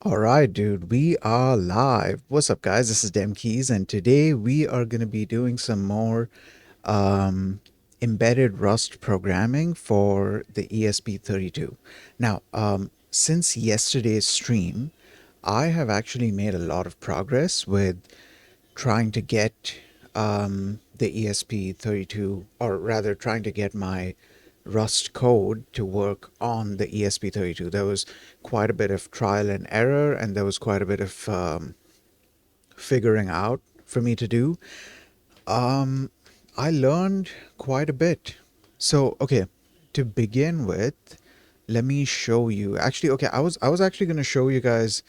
All right, dude, we are live. What's up, guys? This is Dem Keys, and today we are going to be doing some more um, embedded Rust programming for the ESP32. Now, since yesterday's stream, I have actually made a lot of progress with trying to get the ESP32, or rather, trying to get my Rust code to work on the ESP32. There was quite a bit of trial and error, and there was quite a bit of figuring out for me to do. Um, I learned quite a bit. So, okay, to begin with, let me show you. Actually, okay, I was actually going to show you guys.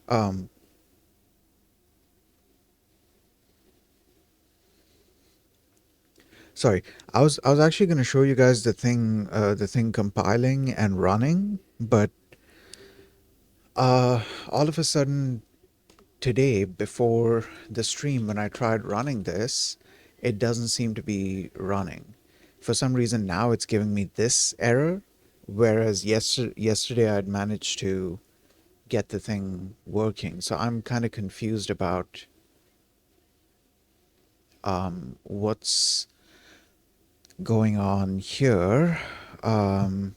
Um, Sorry, I was actually going to show you guys the thing compiling and running, but all of a sudden today, before the stream, when I tried running this, it doesn't seem to be running. For some reason, now it's giving me this error, whereas yesterday I'd managed to get the thing working. So I'm kind of confused about what's going on here, um,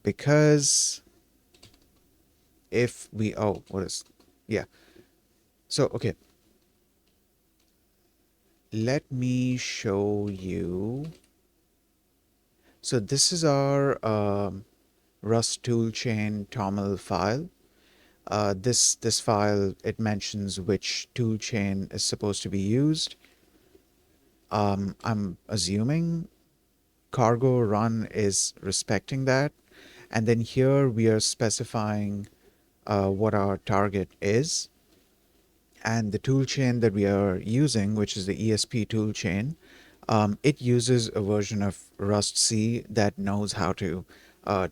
because if we oh what is yeah so okay, let me show you. So this is our Rust toolchain toml file. This file, it mentions which toolchain is supposed to be used. I'm assuming cargo run is respecting that, and then here we are specifying what our target is. And the toolchain that we are using, which is the ESP toolchain, it uses a version of Rust C that knows how to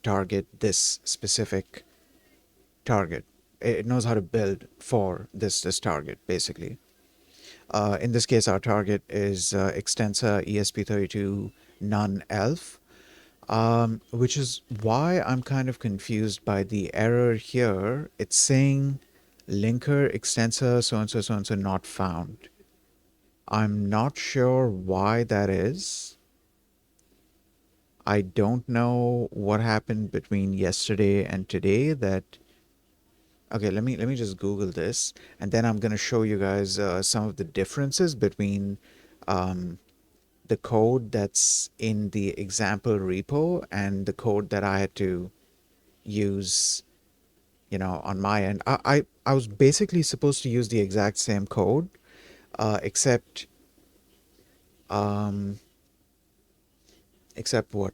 target this specific target. It knows how to build for this target, basically. In this case, our target is Extensa ESP32 none elf, which is why I'm kind of confused by the error here. It's saying linker extensor so and so not found. I'm not sure why that is. I don't know what happened between yesterday and today that. Okay, let me just Google this, and then I'm gonna show you guys some of the differences between um, the code that's in the example repo and the code that I had to use, on my end. I was basically supposed to use the exact same code, except um, except what?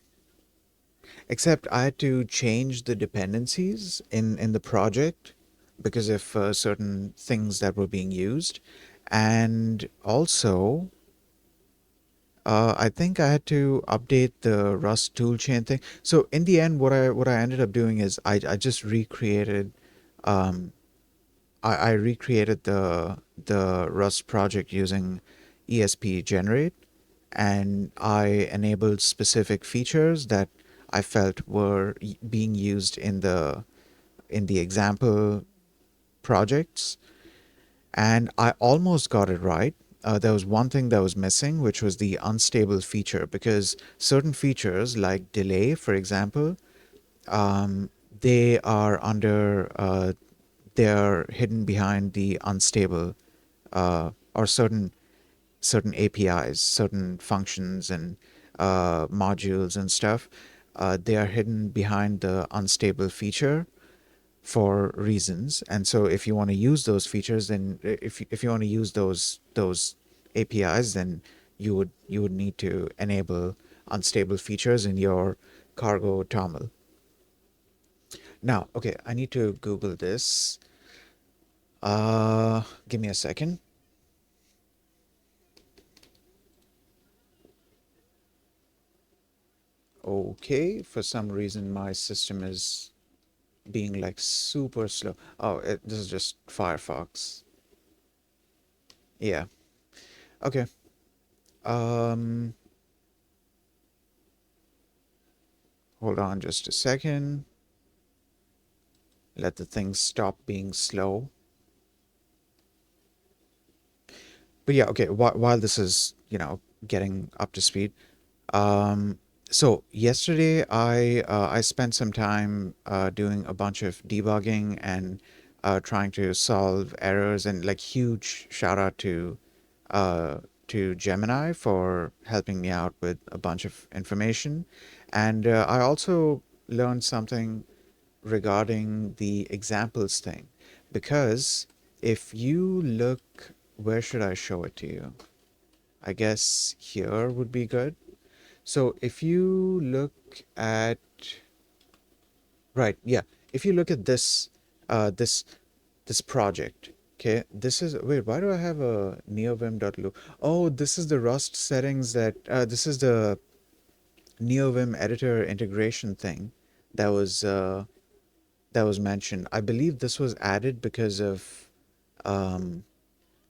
Except I had to change the dependencies in the project because of certain things that were being used, and also I think I had to update the Rust toolchain thing. So in the end, what I ended up doing is I just recreated um, I recreated the Rust project using ESP generate, and I enabled specific features that I felt were being used in the example projects, and I almost got it right. There was one thing that was missing, which was the unstable feature, because certain features like delay, for example, um, they are under they're hidden behind the unstable or certain APIs, certain functions and modules and stuff. They are hidden behind the unstable feature for reasons. And so, if you want to use those features, then if you want to use those APIs, then you would need to enable unstable features in your cargo toml. Now, okay, I need to Google this. Give me a second. Okay, for some reason my system is being like super slow. Oh, this is just Firefox. Yeah. Okay. Um, Hold on just a second. let the thing stop being slow. But yeah, okay. While this is, getting up to speed, um, so yesterday I spent some time doing a bunch of debugging and trying to solve errors, and like huge shout out uh, to Gemini for helping me out with a bunch of information, and I also learned something regarding the examples thing, because if you look, where should I show it to you? I guess here would be good. So if you look at, right, yeah, if you look at this, this project, okay, this is, wait, why do I have a neovim.loop? Oh, this is the Rust settings that, this is the neovim editor integration thing that was mentioned. I believe this was added because of, um,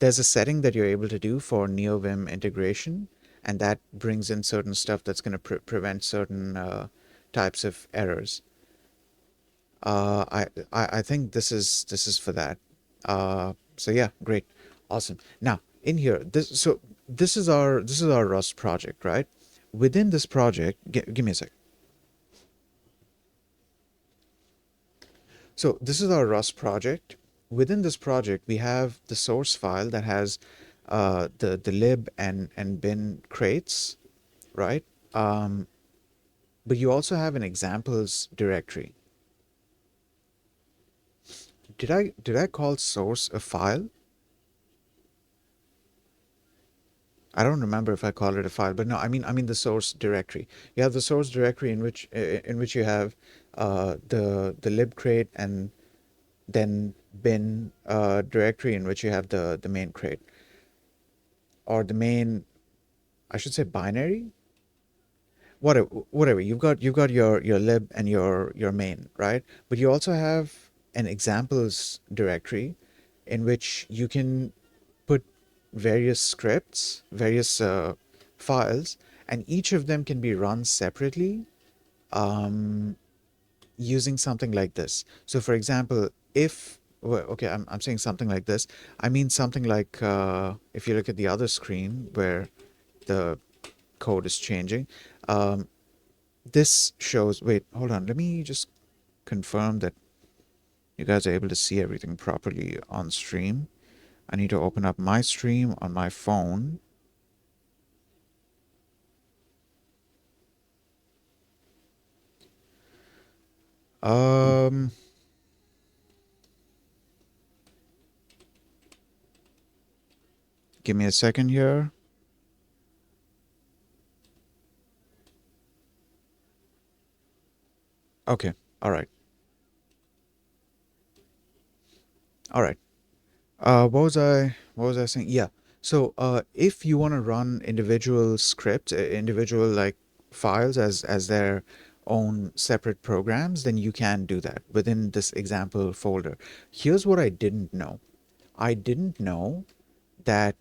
there's a setting that you're able to do for NeoVim integration, and that brings in certain stuff that's going to prevent certain types of errors. I think this is for that. So yeah, great, awesome. Now in here, this is our Rust project, right? Within this project, give me a sec. So this is our Rust project. Within this project, we have the source file that has the lib and bin crates, right? Um, but you also have an examples directory. Did I call source a file? I don't remember if I called it a file, but no, I mean the source directory. You have the source directory in which you have the lib crate, and then bin directory in which you have the main crate, or the main, I should say, binary. Whatever, you've got your lib and your main, right? But you also have an examples directory in which you can put various scripts, various files, and each of them can be run separately, um, using something like this. So for example, if, well, okay, I'm saying something like this, I mean something like, if you look at the other screen where the code is changing, um, this shows, wait, hold on, let me just confirm that you guys are able to see everything properly on stream. I need to open up my stream on my phone. Um, Give me a second here. Okay, all right, all right. What was I saying? Yeah. So, if you want to run individual scripts, individual like files as their own separate programs, then you can do that within this example folder. Here's what I didn't know. I didn't know that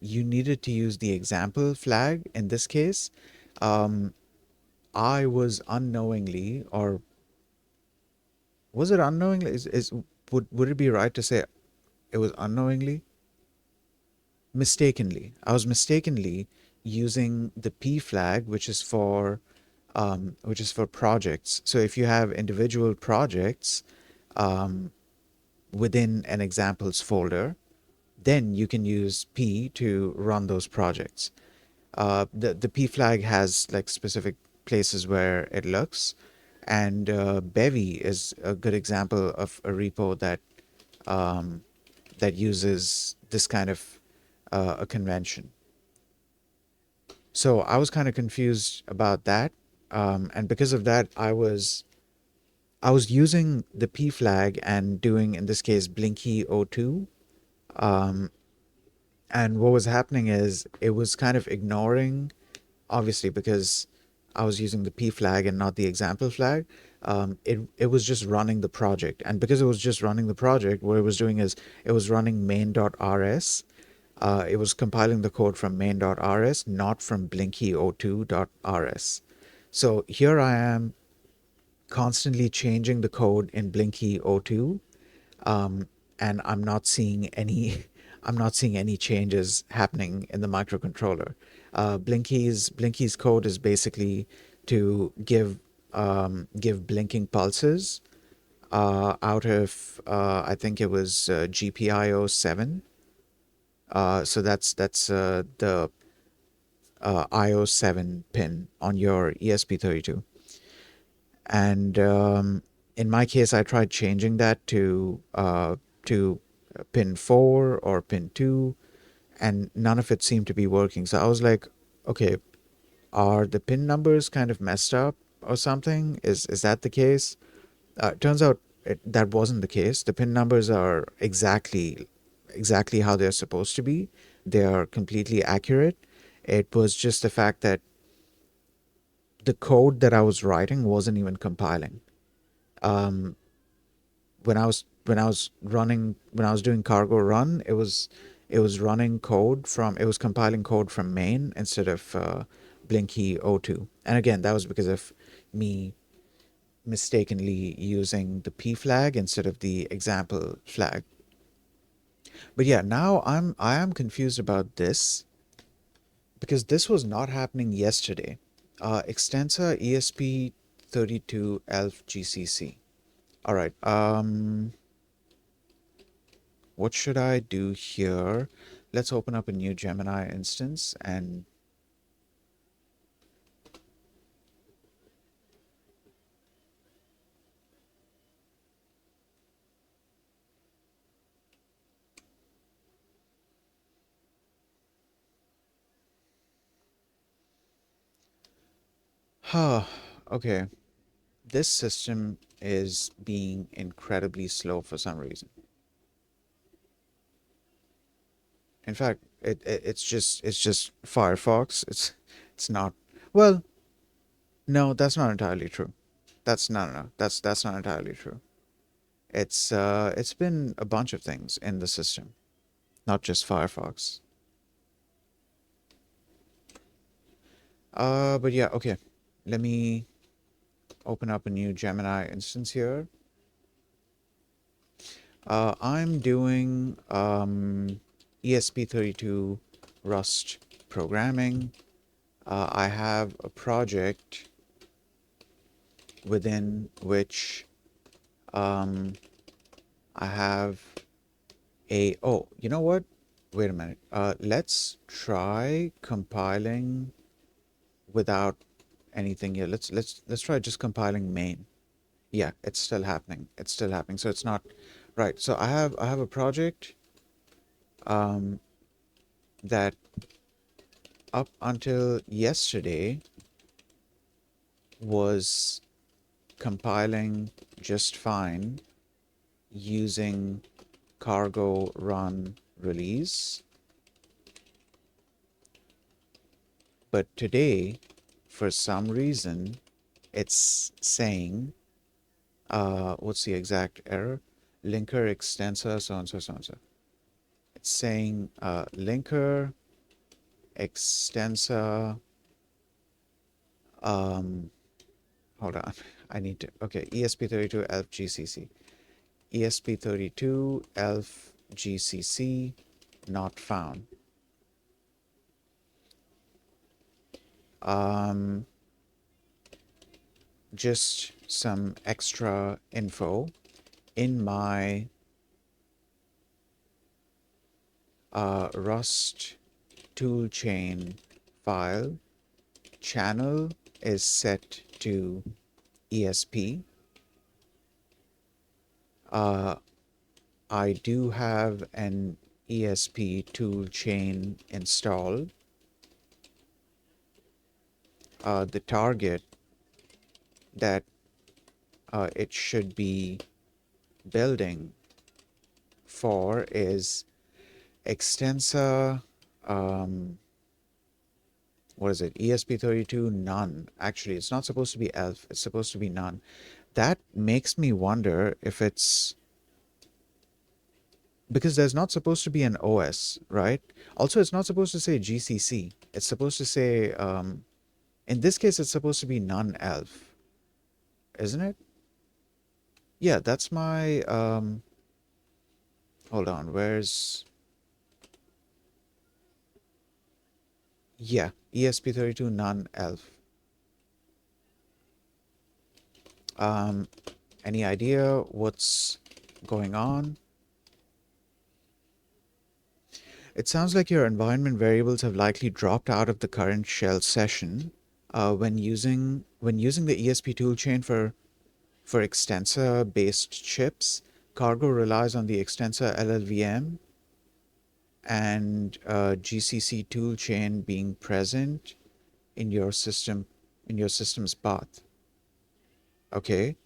you needed to use the example flag in this case. Um, I was unknowingly, or was it unknowingly? Would it be right to say it was unknowingly? Mistakenly. I was mistakenly using the P flag, which is for projects. So if you have individual projects um, within an examples folder, then you can use P to run those projects. The P flag has like specific places where it looks, and Bevy is a good example of a repo um, that uses this kind of a convention. So I was kind of confused about that, and because of that, I was using the P flag and doing, in this case, Blinky O2. Um, and what was happening is it was kind of ignoring, obviously, because I was using the P flag and not the example flag. It was just running the project, and because it was just running the project, what it was doing is it was running main.rs. It was compiling the code from main.rs, not from blinky02.rs. So here I am. constantly changing the code in Blinky O2, um, and I'm not seeing any I'm not seeing any changes happening in the microcontroller. Blinky's code is basically to give blinking pulses out of I think it was GPIO 7. So that's the IO 7 pin on your ESP32. And in my case, I tried changing that to pin 4 or pin 2, and none of it seemed to be working. So I was like, okay, are the pin numbers kind of messed up or something? Is that the case? Turns out that wasn't the case. The pin numbers are exactly how they're supposed to be. They are completely accurate. It was just the fact that the code that I was writing wasn't even compiling. Um, when I was doing cargo run, it was running code from it was compiling code from main instead of Blinky O2. And again, that was because of me mistakenly using the P flag instead of the example flag. But yeah, now I am confused about this because this was not happening yesterday. Extensa ESP32 ELF GCC. All right. What should I do here? Let's open up a new Gemini instance and okay. This system is being incredibly slow for some reason. In fact, it's just Firefox. It's not. Well, no, that's not entirely true. That's no. That's not entirely true. It's been a bunch of things in the system, not just Firefox. But yeah, okay. Let me open up a new Gemini instance here. I'm doing ESP32 Rust programming. I have a project within which um, I have oh, you know what? Wait a minute. Let's try compiling without anything here. Let's try just compiling main. Yeah, it's still happening. It's still happening. So it's not right. So I have a project um, that up until yesterday was compiling just fine using cargo run release. But today, for some reason, it's saying, what's the exact error? Linker extensa, so on, so, so on, so. It's saying linker extensa, um, hold on, I need to, okay, ESP32 ELF GCC. ESP32 ELF GCC not found. Um, just some extra info in my Rust toolchain file. Channel is set to ESP. I do have an ESP toolchain installed. The target that it should be building for is extensa, what is it? ESP32 none. Actually, it's not supposed to be ELF, it's supposed to be none. That makes me wonder if it's because there's not supposed to be an OS, right? Also, it's not supposed to say GCC. It's supposed to say, in this case, it's supposed to be none ELF. isn't it? Yeah, that's my hold on, where's yeah, ESP32 non-elf. Um, any idea what's going on? It sounds like your environment variables have likely dropped out of the current shell session. When using the ESP toolchain for extensor-based chips, Cargo relies on the extensor LLVM and GCC toolchain being present in your system's path. Okay,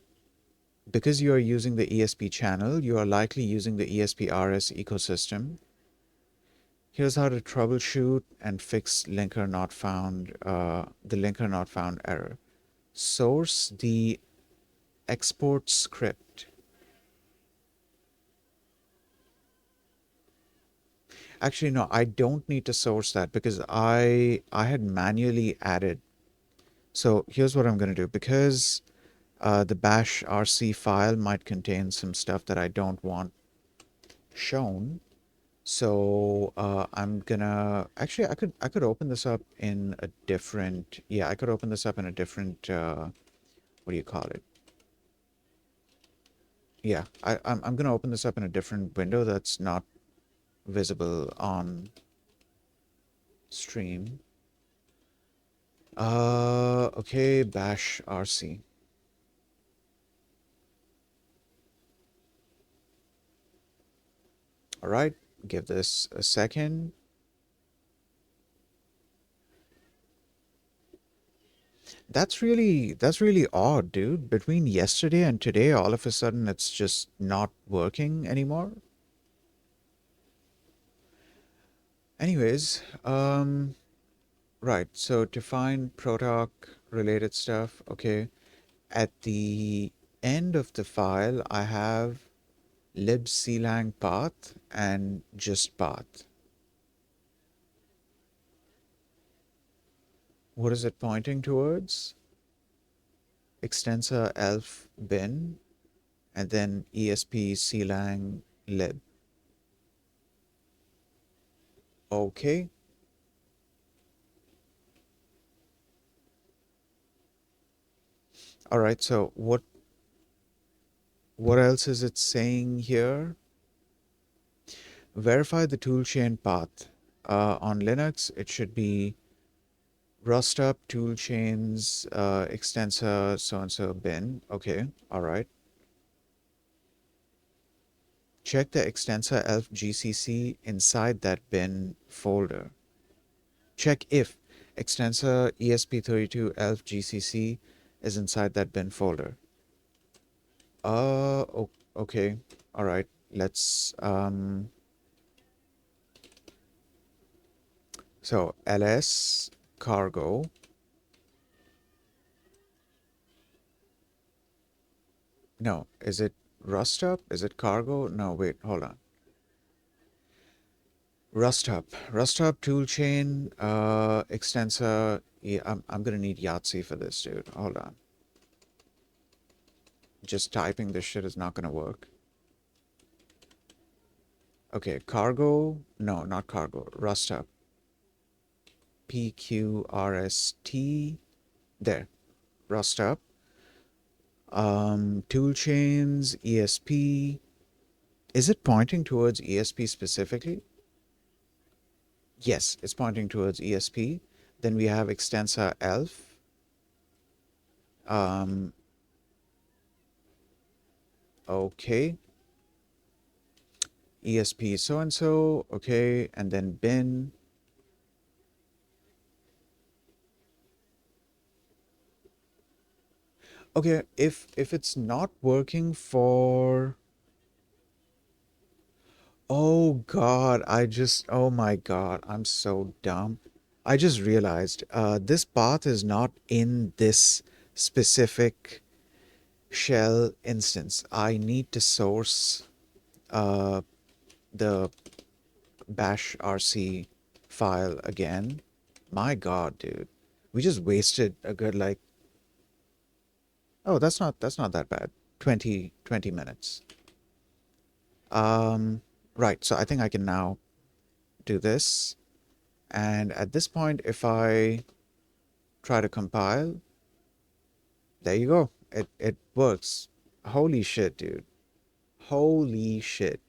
because you are using the ESP channel, you are likely using the ESP-RS ecosystem. Here's how to troubleshoot and fix the linker not found error. Source the export script. Actually, no, I don't need to source that because I had manually added. So here's what I'm going to do. Because the bash rc file might contain some stuff that I don't want shown. So I'm gonna actually I could open this up in a different, yeah, I could open this up in a different what do you call it? Yeah, I'm gonna open this up in a different window that's not visible on stream. Okay, bash rc. All right, give this a second. That's really odd, dude. Between yesterday and today, all of a sudden it's just not working anymore. Anyways, right. So to find protoc related stuff, okay. At the end of the file, I have libclang path and just path. What is it pointing towards? Extensor elf bin and then esp clang lib. Okay. All right. So what else is it saying here? Verify the toolchain path. On Linux, it should be rust up toolchains extensor so and so bin. Okay. All right. Check the extensor elf gcc inside that bin folder. Check if extensor ESP32 elf gcc is inside that bin folder. Okay. All right. Let's so ls cargo. No, is it rust up? Is it cargo? No, wait, hold on. Rust up toolchain extensor. Yeah, I'm gonna need Yahtzee for this, dude. Hold on. Just typing this shit is not gonna work. Okay, cargo. No, not cargo. Rust up. PQRST. There. Rust up. Tool chains, ESP. Is it pointing towards ESP specifically? Yes, it's pointing towards ESP. Then we have extensor elf. Um, okay. ESP so and so. Okay, and then bin. Okay, if it's not working for, oh God, oh my God, I'm so dumb. I just realized this path is not in this specific shell instance. I need to source uh, the bash rc file again. My God, dude. We just wasted a good like, Oh, that's not that bad. 20 minutes. Um, right. So I think I can now do this. And at this point, if I try to compile, there you go. It works. Holy shit, dude. Holy shit.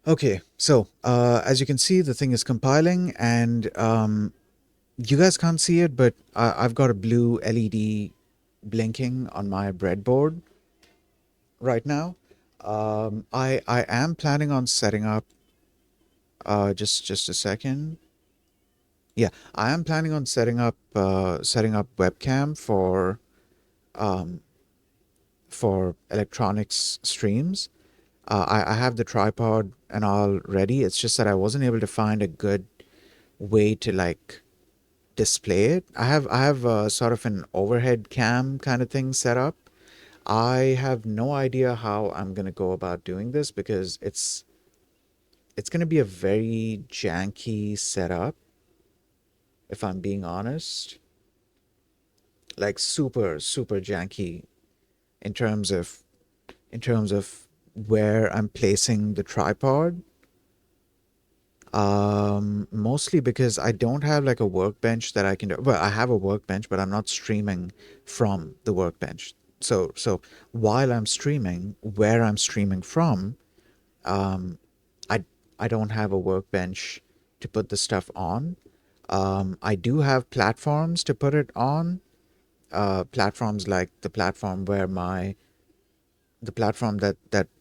Okay, so as you can see, the thing is compiling, and you guys can't see it, but I've got a blue LED blinking on my breadboard right now. I am planning on setting up. Just a second. Yeah, I am planning on setting up webcam um, for electronics streams. I have the tripod and all ready. It's just that I wasn't able to find a good way to like display it. I have sort of an overhead cam kind of thing set up. I have no idea how I'm gonna go about doing this because it's gonna be a very janky setup, if I'm being honest. Like super janky in terms of where I'm placing the tripod. Mostly because I don't have like a workbench that I can do. Well, I have a workbench, but I'm not streaming from the workbench. So while I'm streaming, where I'm streaming from, um, I I don't have a workbench to put the stuff on. I do have platforms to put it on. Platforms like the platform that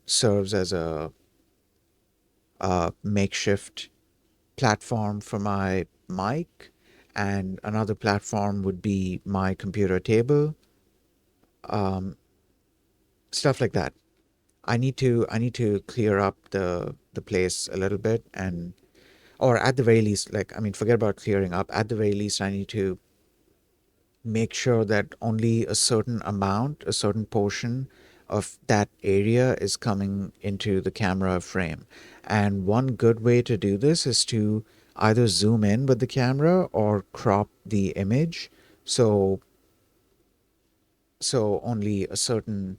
serves as a makeshift platform for my mic, and another platform would be my computer table, um, stuff like that. I need to clear up the place a little bit, and or at the very least, like I mean, forget about clearing up. At the very least, I need to make sure that only a certain amount, a certain portion of that area is coming into the camera frame. And one good way to do this is to either zoom in with the camera or crop the image so only a certain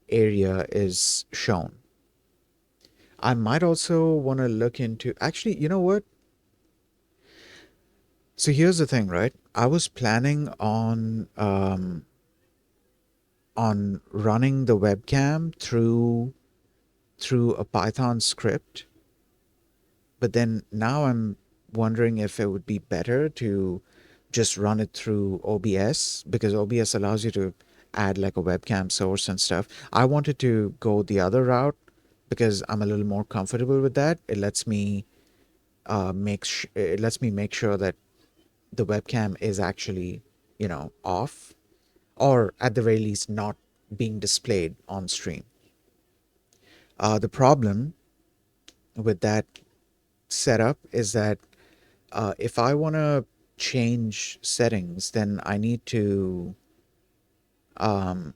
area is shown. I might also want to look into actually, you know what? So here's the thing, right? I was planning on running the webcam through a Python script, but then now I'm wondering if it would be better to just run it through OBS because OBS allows you to add like a webcam source and stuff. I wanted to go the other route because I'm a little more comfortable with that. It lets me make sure that the webcam is actually, off, or at the very least not being displayed on stream. The problem with that setup is that if I want to change settings, then um,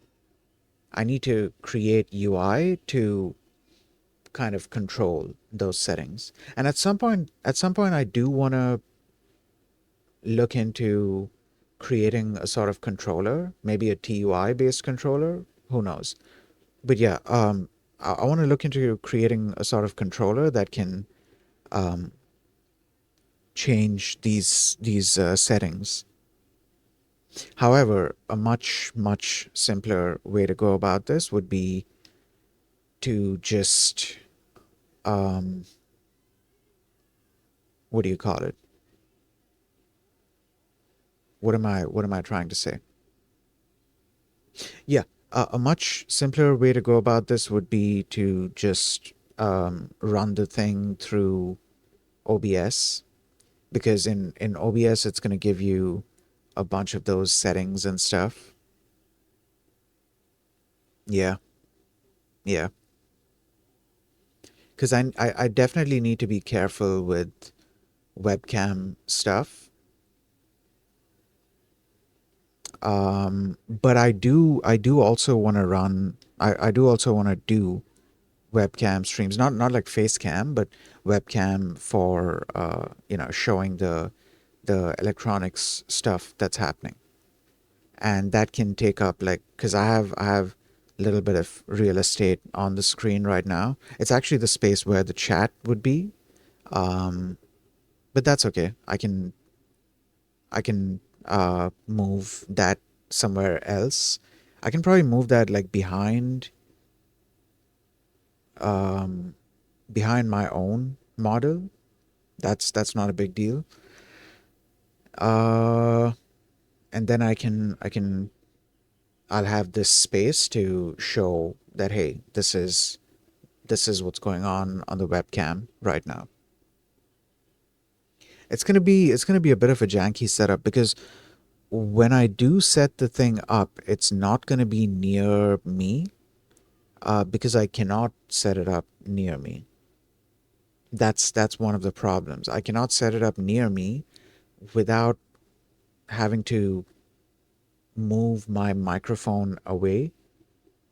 I need to create UI to kind of control those settings. And at some point, I do want to look into creating a sort of controller, maybe a TUI based controller. Who knows? But yeah, I want to look into creating a sort of controller that can um, change these settings. However, a much simpler way to go about this would be to just um, what do you call it? What am I trying to say? Yeah, a much simpler way to go about this would be to just run the thing through OBS, because in OBS it's going to give you a bunch of those settings and stuff. Yeah, yeah. Because I definitely need to be careful with webcam stuff. But I do also want to run. I do also want to do webcam streams, not like face cam, but webcam for showing the electronics stuff that's happening. and that can take up like, because I have a little bit of real estate on the screen right now. It's actually the space where the chat would be, um, but that's okay. I can move that somewhere else. I can probably move that like um, behind my own model. That's not a big deal. Uh, and then I'll have this space to show that, hey, this is what's going on the webcam right now. It's gonna be a bit of a janky setup because when I do set the thing up, it's not gonna be near me, because I cannot set it up near me. That's one of the problems. I cannot set it up near me without having to move my microphone away,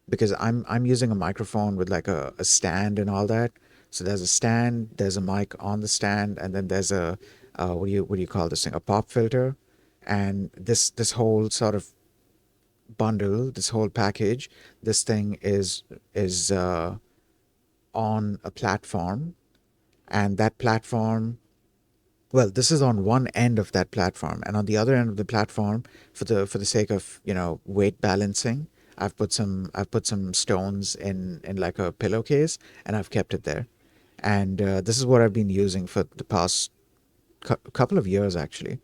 because I'm using a microphone with like a stand and all that. So there's a stand, there's a mic on the stand, and then there's a what do you call this thing? A pop filter, and this whole sort of bundle, this whole package, this thing is on a platform, and that platform, well, this is on one end of that platform, and on the other end of the platform, for the sake of weight balancing, I've put some stones in like a pillowcase, and I've kept it there. And this is what I've been using for the past couple of years actually.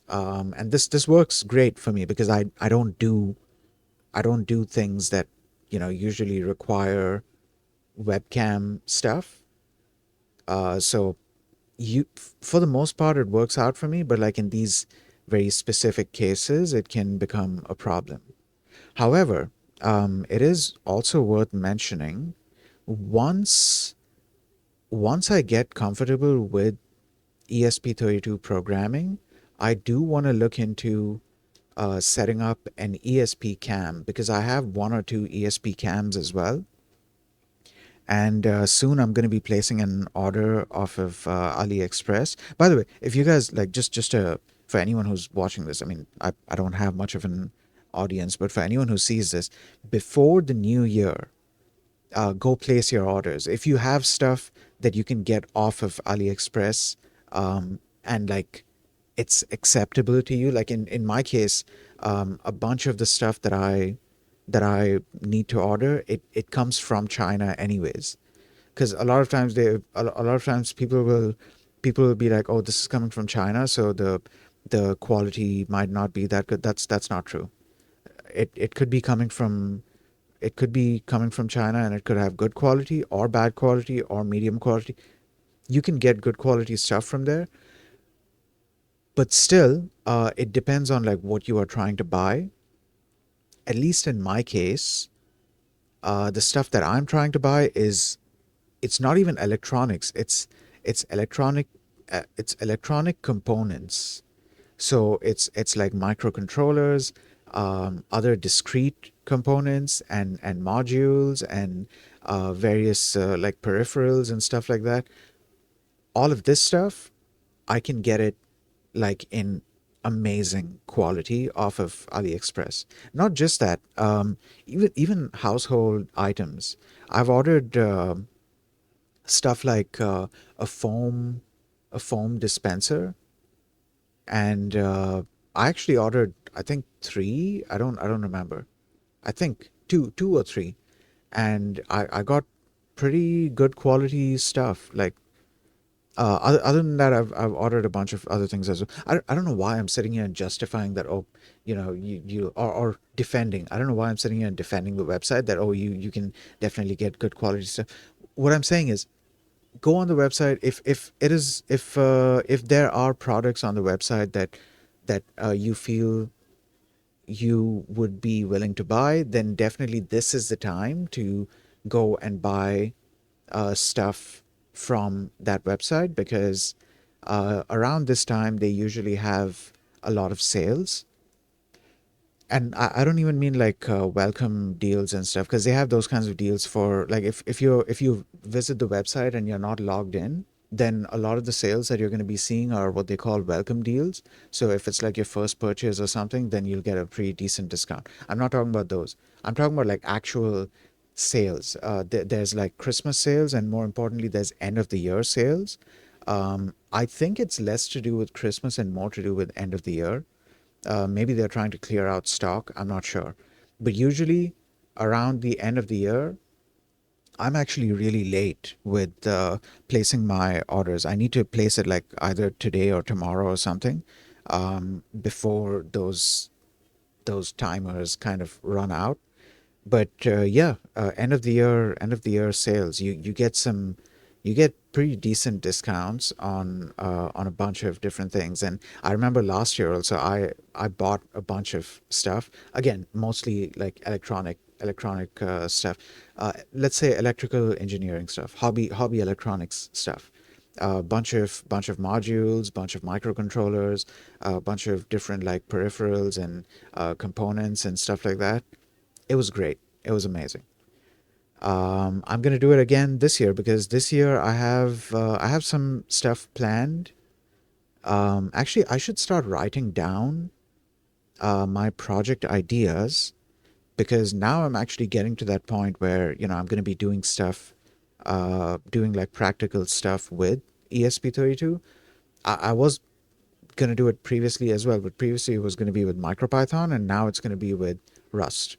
And this works great for me because I don't do things that usually require webcam stuff. So for the most part it works out for me, but like in these very specific cases it can become a problem. However, it is also worth mentioning, once once I get comfortable with ESP32 programming, I do want to look into setting up an ESP cam, because I have one or two ESP cams as well. And soon I'm going to be placing an order off of AliExpress. By the way, if you guys like, just for anyone who's watching this, I mean, I don't have much of an audience, but for anyone who sees this before the new year, go place your orders. If you have stuff that you can get off of AliExpress, and like it's acceptable to you, like in my case, a bunch of the stuff that I need to order, it comes from China anyways. Because a lot of times people will be like, oh, this is coming from China, so the quality might not be that good. That's not true. It could be coming from China, and it could have good quality or bad quality or medium quality. You can get good quality stuff from there, but still, it depends on like what you are trying to buy. At least in my case, the stuff that I'm trying to buy is, it's not even electronics. It's electronic it's electronic components. So it's like microcontrollers, other discrete components, and modules, and various like peripherals and stuff like that. All of this stuff, I can get it like in amazing quality off of AliExpress. Not just that, even household items. I've ordered stuff like a foam dispenser, and I actually ordered, I think, three. I don't remember. I think two or three, and I got pretty good quality stuff. Like, other than that, I've ordered a bunch of other things as well. I don't know why I'm sitting here and justifying that. Oh, you or defending. I don't know why I'm sitting here and defending the website, that, oh, you can definitely get good quality stuff. What I'm saying is, go on the website. If there are products on the website that you feel you would be willing to buy, then definitely this is the time to go and buy stuff from that website, because around this time they usually have a lot of sales. And I don't even mean like welcome deals and stuff, because they have those kinds of deals for like, if you visit the website and you're not logged in, then a lot of the sales that you're going to be seeing are what they call welcome deals. So if it's like your first purchase or something, then you'll get a pretty decent discount. I'm not talking about those. I'm talking about like actual sales. There's like Christmas sales, and more importantly, there's end of the year sales. I think it's less to do with Christmas and more to do with end of the year. Maybe they're trying to clear out stock. I'm not sure. But usually around the end of the year, I'm actually really late with placing my orders. I need to place it like either today or tomorrow or something, before those timers kind of run out. But yeah, end of the year sales, you get some, you get pretty decent discounts on a bunch of different things. And I remember last year also, I bought a bunch of stuff. Again, mostly like electronic stuff. Let's say electrical engineering stuff, hobby electronics stuff. A bunch of modules, bunch of microcontrollers, a bunch of different like peripherals and components and stuff like that. It was great. It was amazing. I'm gonna do it again this year because this year I have some stuff planned. Actually, I should start writing down my project ideas because now I'm actually getting to that point where I'm gonna be doing stuff, doing like practical stuff with ESP32. I was gonna do it previously as well, but previously it was gonna be with MicroPython, and now it's gonna be with Rust.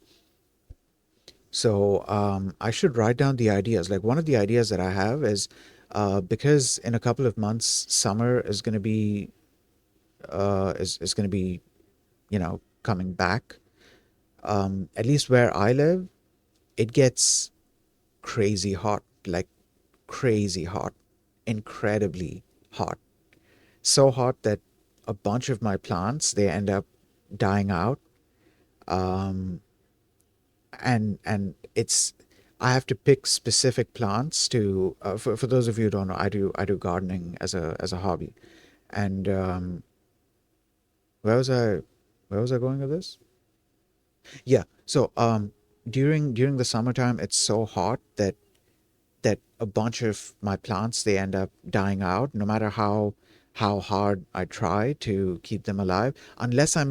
So I should write down the ideas. Like one of the ideas that I have is because in a couple of months summer is going to be is going to be coming back. At least where I live, it gets crazy hot, like crazy hot, incredibly hot. So hot that a bunch of my plants they end up dying out. Um, and it's I have to pick specific plants to for those of you who don't know, I do gardening as a hobby. And where was I where was I going with this? Yeah. So during the summertime it's so hot that a bunch of my plants they end up dying out no matter how hard I try to keep them alive, unless I'm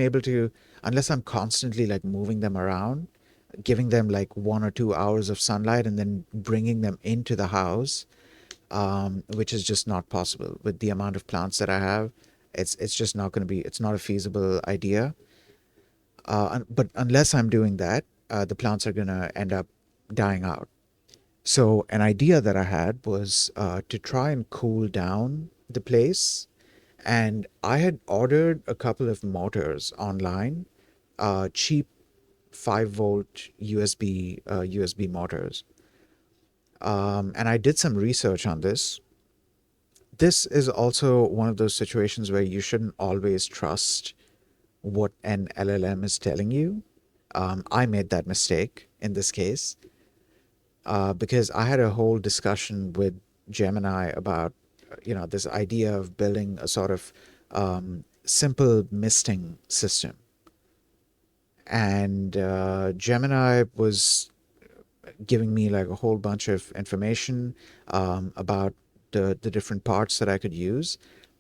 constantly like moving them around, giving them like 1 or 2 hours of sunlight and then bringing them into the house, which is just not possible with the amount of plants that I have. It's just not going to be. It's not a feasible idea. But unless I'm doing that, the plants are going to end up dying out. So an idea that I had was to try and cool down the place, and I had ordered a couple of motors online, cheap 5-volt USB motors. And I did some research on this. This is also one of those situations where you shouldn't always trust what an LLM is telling you. I made that mistake in this case because I had a whole discussion with Gemini about this idea of building a sort of simple misting system, and Gemini was giving me like a whole bunch of information about the different parts that I could use.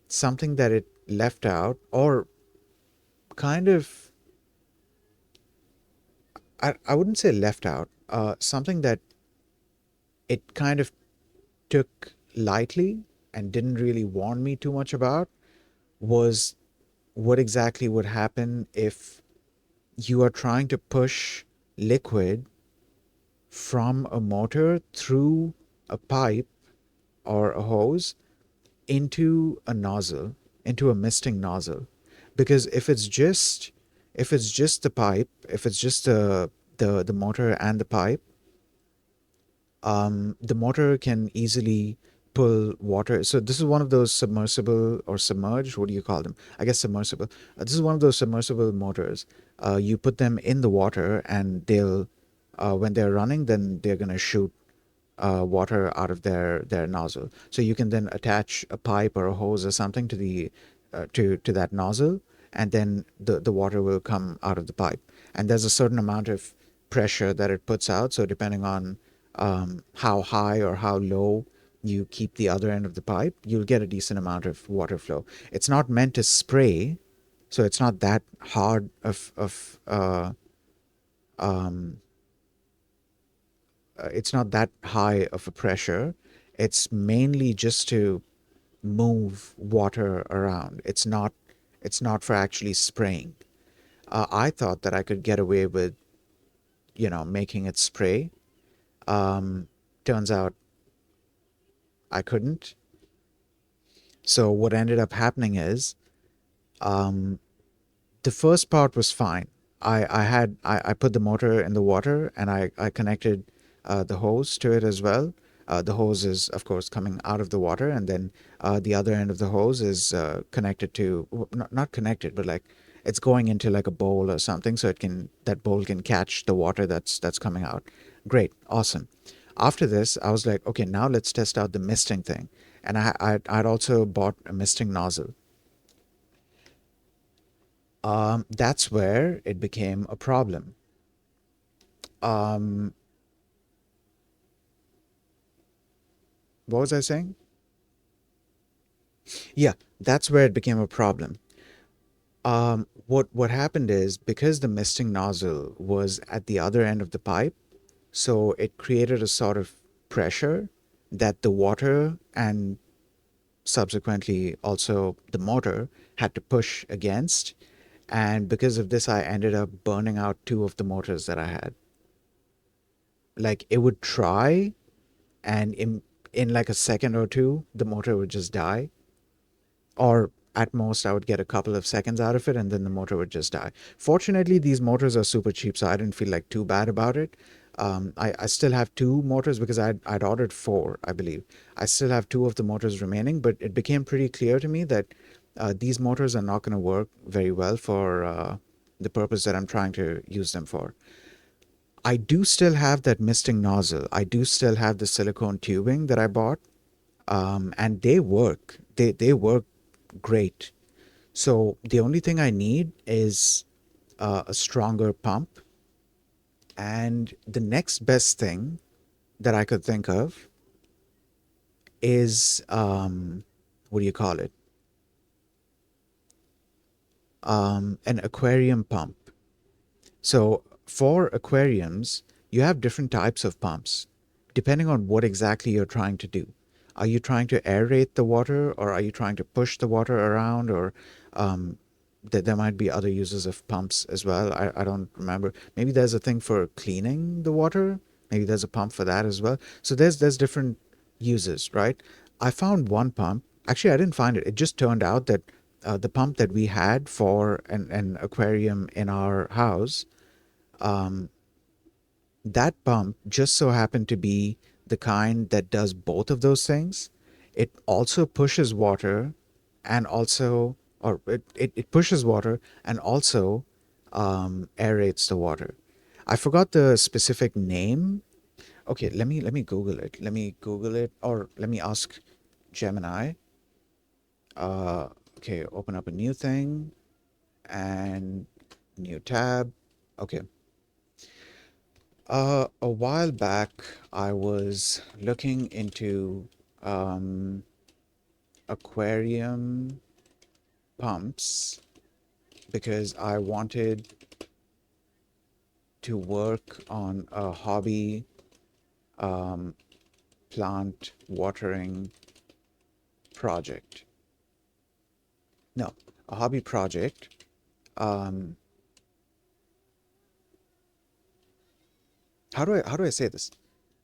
Something that it left out, or kind of, I wouldn't say left out, something that it kind of took lightly and didn't really warn me too much about was what exactly would happen if you are trying to push liquid from a motor through a pipe or a hose into a nozzle, into a misting nozzle. Because if it's just the pipe, if it's just the motor and the pipe, the motor can easily pull water. So this is one of those submersible or submerged. What do you call them? I guess submersible. This is one of those submersible motors. You put them in the water, and they'll, when they're running, then they're gonna shoot water out of their nozzle. So you can then attach a pipe or a hose or something to the to that nozzle, and then the water will come out of the pipe. And there's a certain amount of pressure that it puts out. So depending on how high or how low you keep the other end of the pipe, you'll get a decent amount of water flow. It's not meant to spray, so it's not that hard um, it's not that high of a pressure. It's mainly just to move water around. It's not for actually spraying. I thought that I could get away with, making it spray. Turns out I couldn't. So what ended up happening is, the first part was fine. I put the motor in the water, and I connected the hose to it as well. The hose is, of course, coming out of the water, and then the other end of the hose is connected to, not connected, but like it's going into like a bowl or something, so that bowl can catch the water that's coming out. Great, awesome. After this, I was like, okay, now let's test out the misting thing, and I'd also bought a misting nozzle. That's where it became a problem. Um, what was I saying? Yeah, that's where it became a problem. What happened is, because the misting nozzle was at the other end of the pipe, so it created a sort of pressure that the water and subsequently also the motor had to push against. And because of this, I ended up burning out two of the motors that I had. Like, it would try, and in like a second or two, the motor would just die. Or at most, I would get a couple of seconds out of it, and then the motor would just die. Fortunately, these motors are super cheap, so I didn't feel like too bad about it. I still have two motors because I'd ordered four, I believe. I still have two of the motors remaining, but it became pretty clear to me that these motors are not going to work very well for the purpose that I'm trying to use them for. I do still have that misting nozzle. I do still have the silicone tubing that I bought, and they work. They work great. So the only thing I need is a stronger pump, and the next best thing that I could think of is, what do you call it? An aquarium pump. So for aquariums, you have different types of pumps depending on what exactly you're trying to do. Are you trying to aerate the water, or are you trying to push the water around, or um, there might be other uses of pumps as well. I don't remember. Maybe there's a thing for cleaning the water. Maybe there's a pump for that as well. So there's different uses, right? I found one pump. Actually, I didn't find it. It just turned out that the pump that we had for an aquarium in our house, that pump just so happened to be the kind that does both of those things. It also pushes water, and also, or it pushes water and also aerates the water. I forgot the specific name. Okay, let me Google it. Let me Google it, or let me ask Gemini. Okay, open up a new thing and new tab. Okay. A while back, I was looking into um, aquarium pumps because I wanted to work on a hobby plant watering project. No, a hobby project. Um, how do I say this?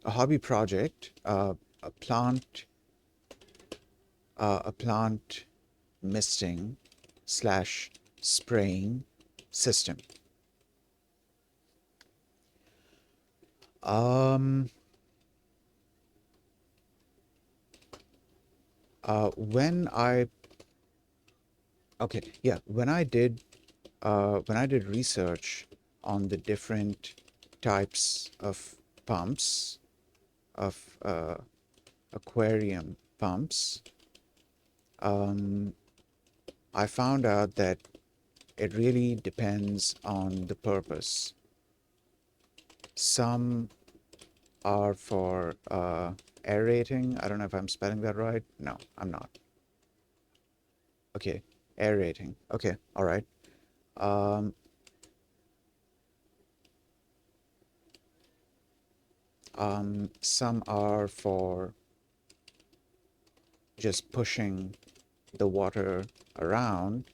A hobby project, a plant, a plant misting slash spraying system. Um, when I Okay, yeah, when I did research on the different types of pumps, of aquarium pumps, um, I found out that it really depends on the purpose. Some are for aerating. I don't know if I'm spelling that right. No, I'm not. Okay, aerating. Okay, all right. Um, some are for just pushing the water around,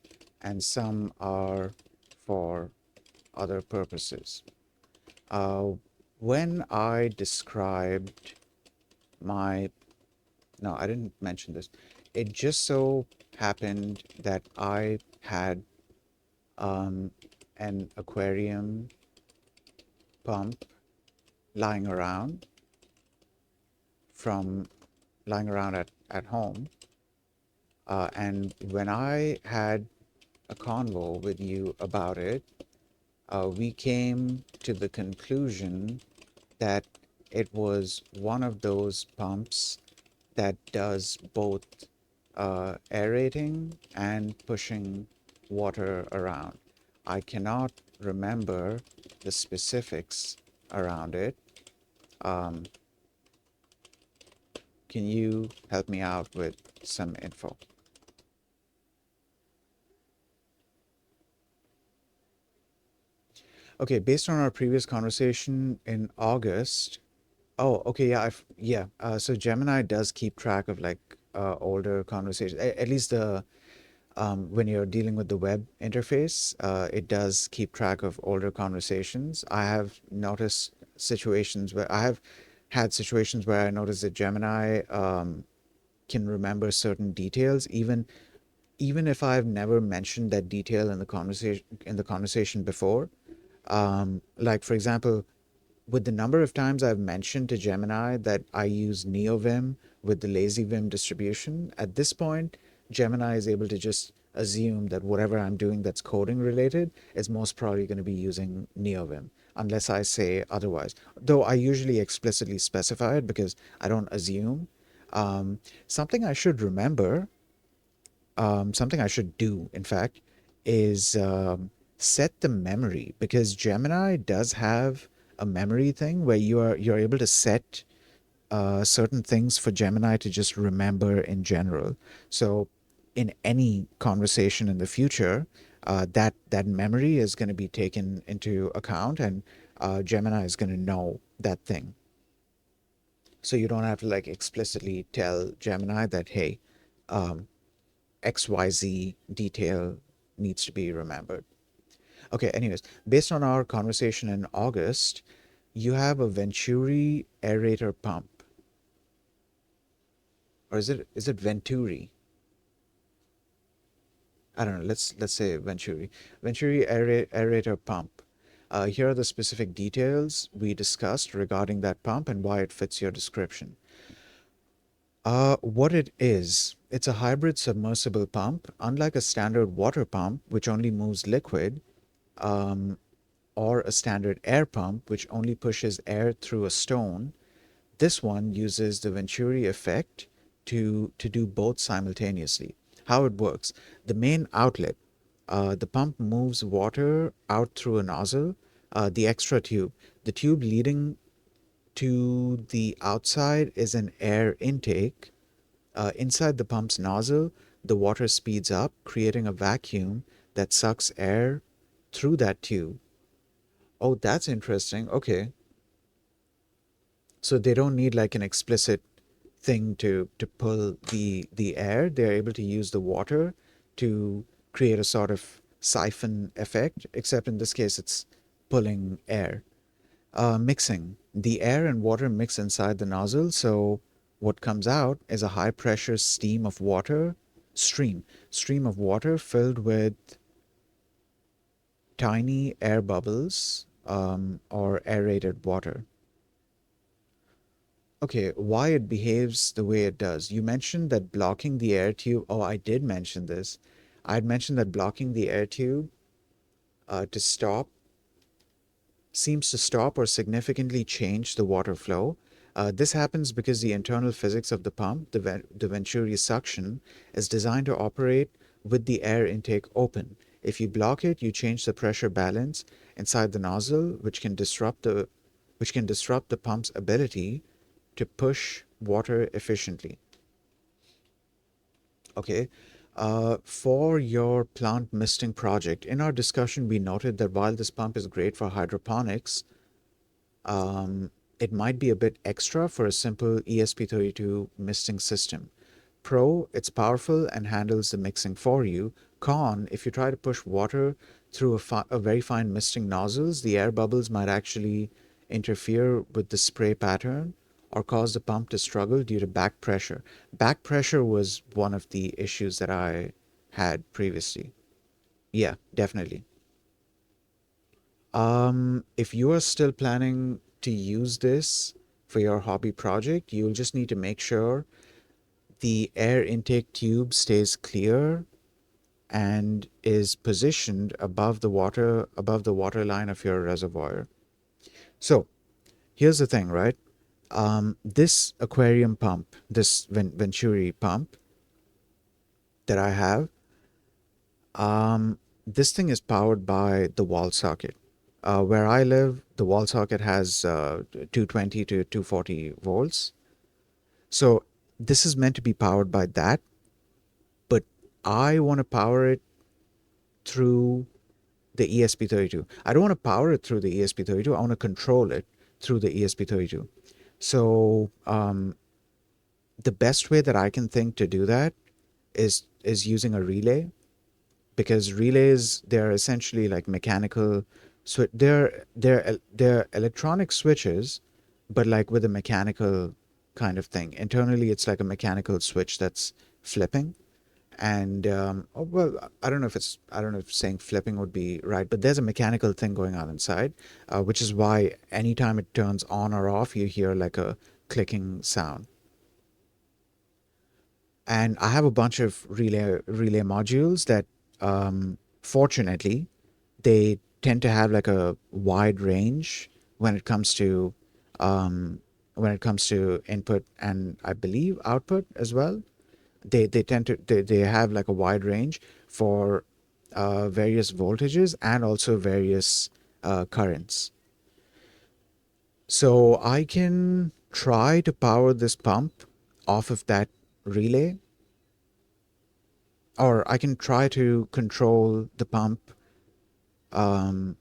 and some are for other purposes. Uh, when I described my, no, I didn't mention this. It just so happened that I had um, an aquarium pump lying around from lying around at home. And when I had a convo with you about it, we came to the conclusion that it was one of those pumps that does both aerating and pushing water around. I cannot remember the specifics around it. Um, can you help me out with some info? Okay, based on our previous conversation in August. Oh, okay, yeah, yeah. So Gemini does keep track of like older conversations. At least the when you're dealing with the web interface, it does keep track of older conversations. I have noticed situations where I have had situations where I noticed that Gemini can remember certain details, even if I've never mentioned that detail in the conversation before. Like for example, with the number of times I've mentioned to Gemini that I use NeoVim with the lazy Vim distribution, at this point, Gemini is able to just assume that whatever I'm doing that's coding related is most probably going to be using NeoVim, unless I say otherwise. Though I usually explicitly specify it because I don't assume. Something I should remember, something I should do, in fact, is set the memory, because Gemini does have a memory thing where you're able to set certain things for Gemini to just remember in general. So in any conversation in the future, that memory is going to be taken into account, and Gemini is going to know that thing. So you don't have to like explicitly tell Gemini that, hey, um, XYZ detail needs to be remembered. Okay, anyways, based on our conversation in August, you have a Venturi aerator pump. Or is it Venturi? I don't know. Let's say Venturi. Venturi aerator pump. Here are the specific details we discussed regarding that pump and why it fits your description. What it is, it's a hybrid submersible pump. Unlike a standard water pump, which only moves liquid, um, or a standard air pump, which only pushes air through a stone, this one uses the Venturi effect to do both simultaneously. How it works: the main outlet, the pump moves water out through a nozzle, the extra tube. The tube leading to the outside is an air intake. Inside the pump's nozzle, the water speeds up, creating a vacuum that sucks air through that tube. Oh, that's interesting. Okay. So they don't need like an explicit thing to pull the air. They're able to use the water to create a sort of siphon effect, except in this case it's pulling air. Mixing. The air and water mix inside the nozzle, so what comes out is a high pressure stream of water filled with tiny air bubbles, or aerated water. Okay, why it behaves the way it does. You mentioned that blocking the air tube. Oh, I did mention this. I had mentioned that blocking the air tube to stop seems to stop or significantly change the water flow. This happens because the internal physics of the pump, the Venturi suction, is designed to operate with the air intake open. If you block it, you change the pressure balance inside the nozzle, which can disrupt the pump's ability to push water efficiently. Okay. For your plant misting project, in our discussion, we noted that while this pump is great for hydroponics, it might be a bit extra for a simple ESP32 misting system. Pro, it's powerful and handles the mixing for you. Con, if you try to push water through a very fine misting nozzles, the air bubbles might actually interfere with the spray pattern or cause the pump to struggle due to back pressure. Back pressure was one of the issues that I had previously. Yeah, definitely. If you are still planning to use this for your hobby project, you'll just need to make sure the air intake tube stays clear and is positioned above the water line of your reservoir. So here's the thing, right? This aquarium pump, this Venturi pump that I have, this thing is powered by the wall socket. Where I live, the wall socket has 220 to 240 volts. So this is meant to be powered by that, but I want to power it through the ESP32. I don't want to power it through the ESP32. I want to control it through the ESP32. So the best way that I can think to do that is using a relay, because relays, they're essentially like mechanical they're electronic switches, but like with a mechanical kind of thing. Internally, it's like a mechanical switch that's flipping. And oh, well, I don't know if saying flipping would be right, but there's a mechanical thing going on inside, which is why anytime it turns on or off, you hear like a clicking sound. And I have a bunch of relay modules that, fortunately, they tend to have like a wide range when it comes to um, input and I believe output as well. They tend to they have like a wide range for various voltages and also various currents. So I can try to power this pump off of that relay, or I can try to control the pump um,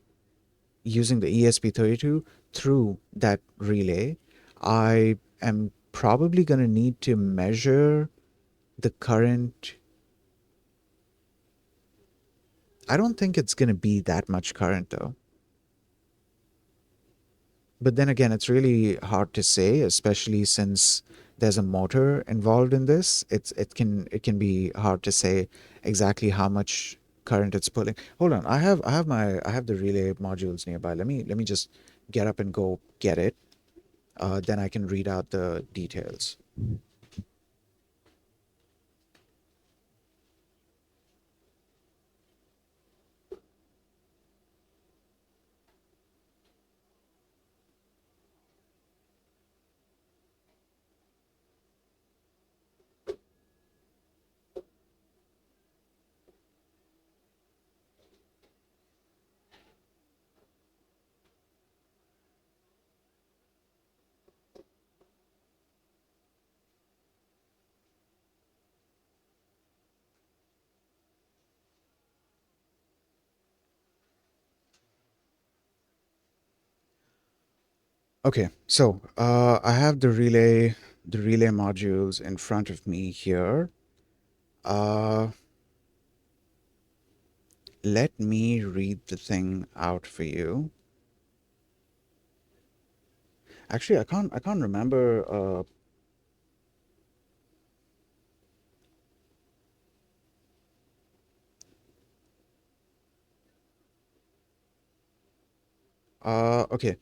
using the ESP32 through that relay. I am probably going to need to measure the current. I don't think it's going to be that much current though. But then again, it's really hard to say, especially since there's a motor involved in this. It can be hard to say exactly how much current it's pulling. Hold on, I have the relay modules nearby. Let me just get up and go get it. Then I can read out the details. Okay, so I have the relay modules in front of me here. Uh, Let me read the thing out for you. Actually, I can't remember. Okay.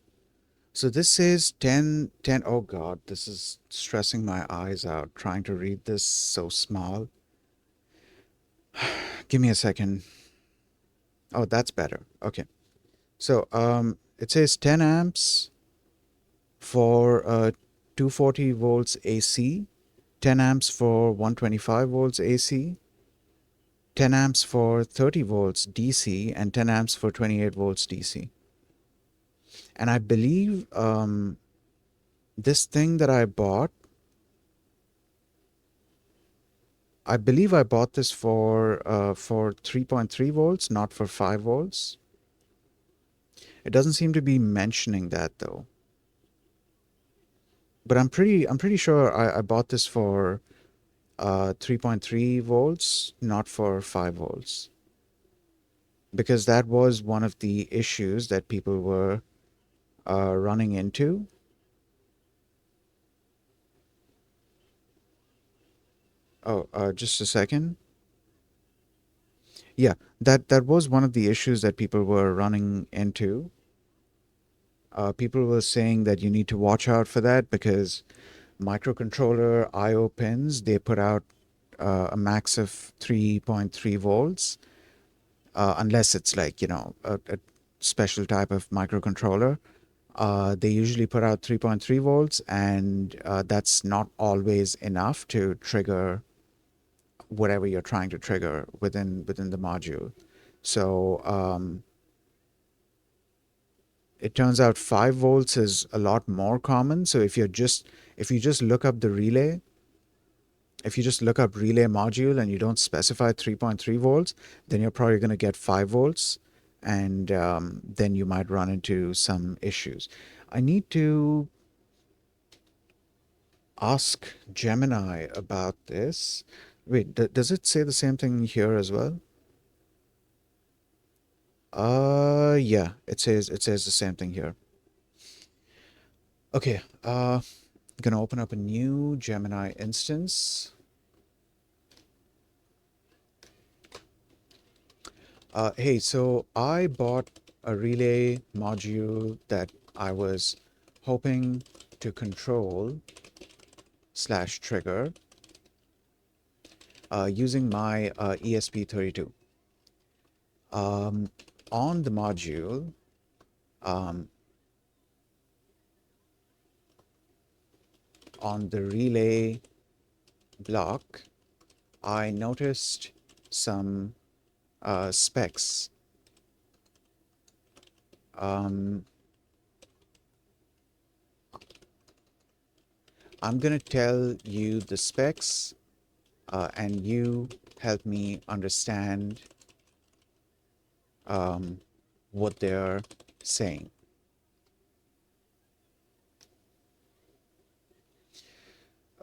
So this says 10. Oh God, this is stressing my eyes out trying to read this so small. Give me a second. Oh, that's better. Okay. So it says 10 amps for 240 volts AC, 10 amps for 125 volts AC, 10 amps for 30 volts DC, and 10 amps for 28 volts DC. And I believe This thing that I bought, I believe I bought this for 3.3 volts, not for 5 volts. It doesn't seem to be mentioning that though. But I'm pretty sure I bought this for 3.3 volts, not for 5 volts. Because that was one of the issues that people were running into. Oh, just a second. Yeah, that was one of the issues that people were running into. People were saying that you need to watch out for that because microcontroller I/O pins, they put out a max of 3.3 volts, unless it's like, a special type of microcontroller. They usually put out 3.3 volts, and that's not always enough to trigger whatever you're trying to trigger within the module. So it turns out 5 volts is a lot more common. So if you just look up the relay, if you just look up relay module and you don't specify 3.3 volts, then you're probably going to get 5 volts, and then you might run into some issues. I need to ask Gemini about this. Wait, does it say the same thing here as well? Yeah, it says the same thing here. Okay, gonna open up a new Gemini instance. Hey, so I bought a relay module that I was hoping to control slash trigger using my ESP32. Um, on the module, um, on the relay block, I noticed some specs. Um, I'm going to tell you the specs, and you help me understand um, what they're saying.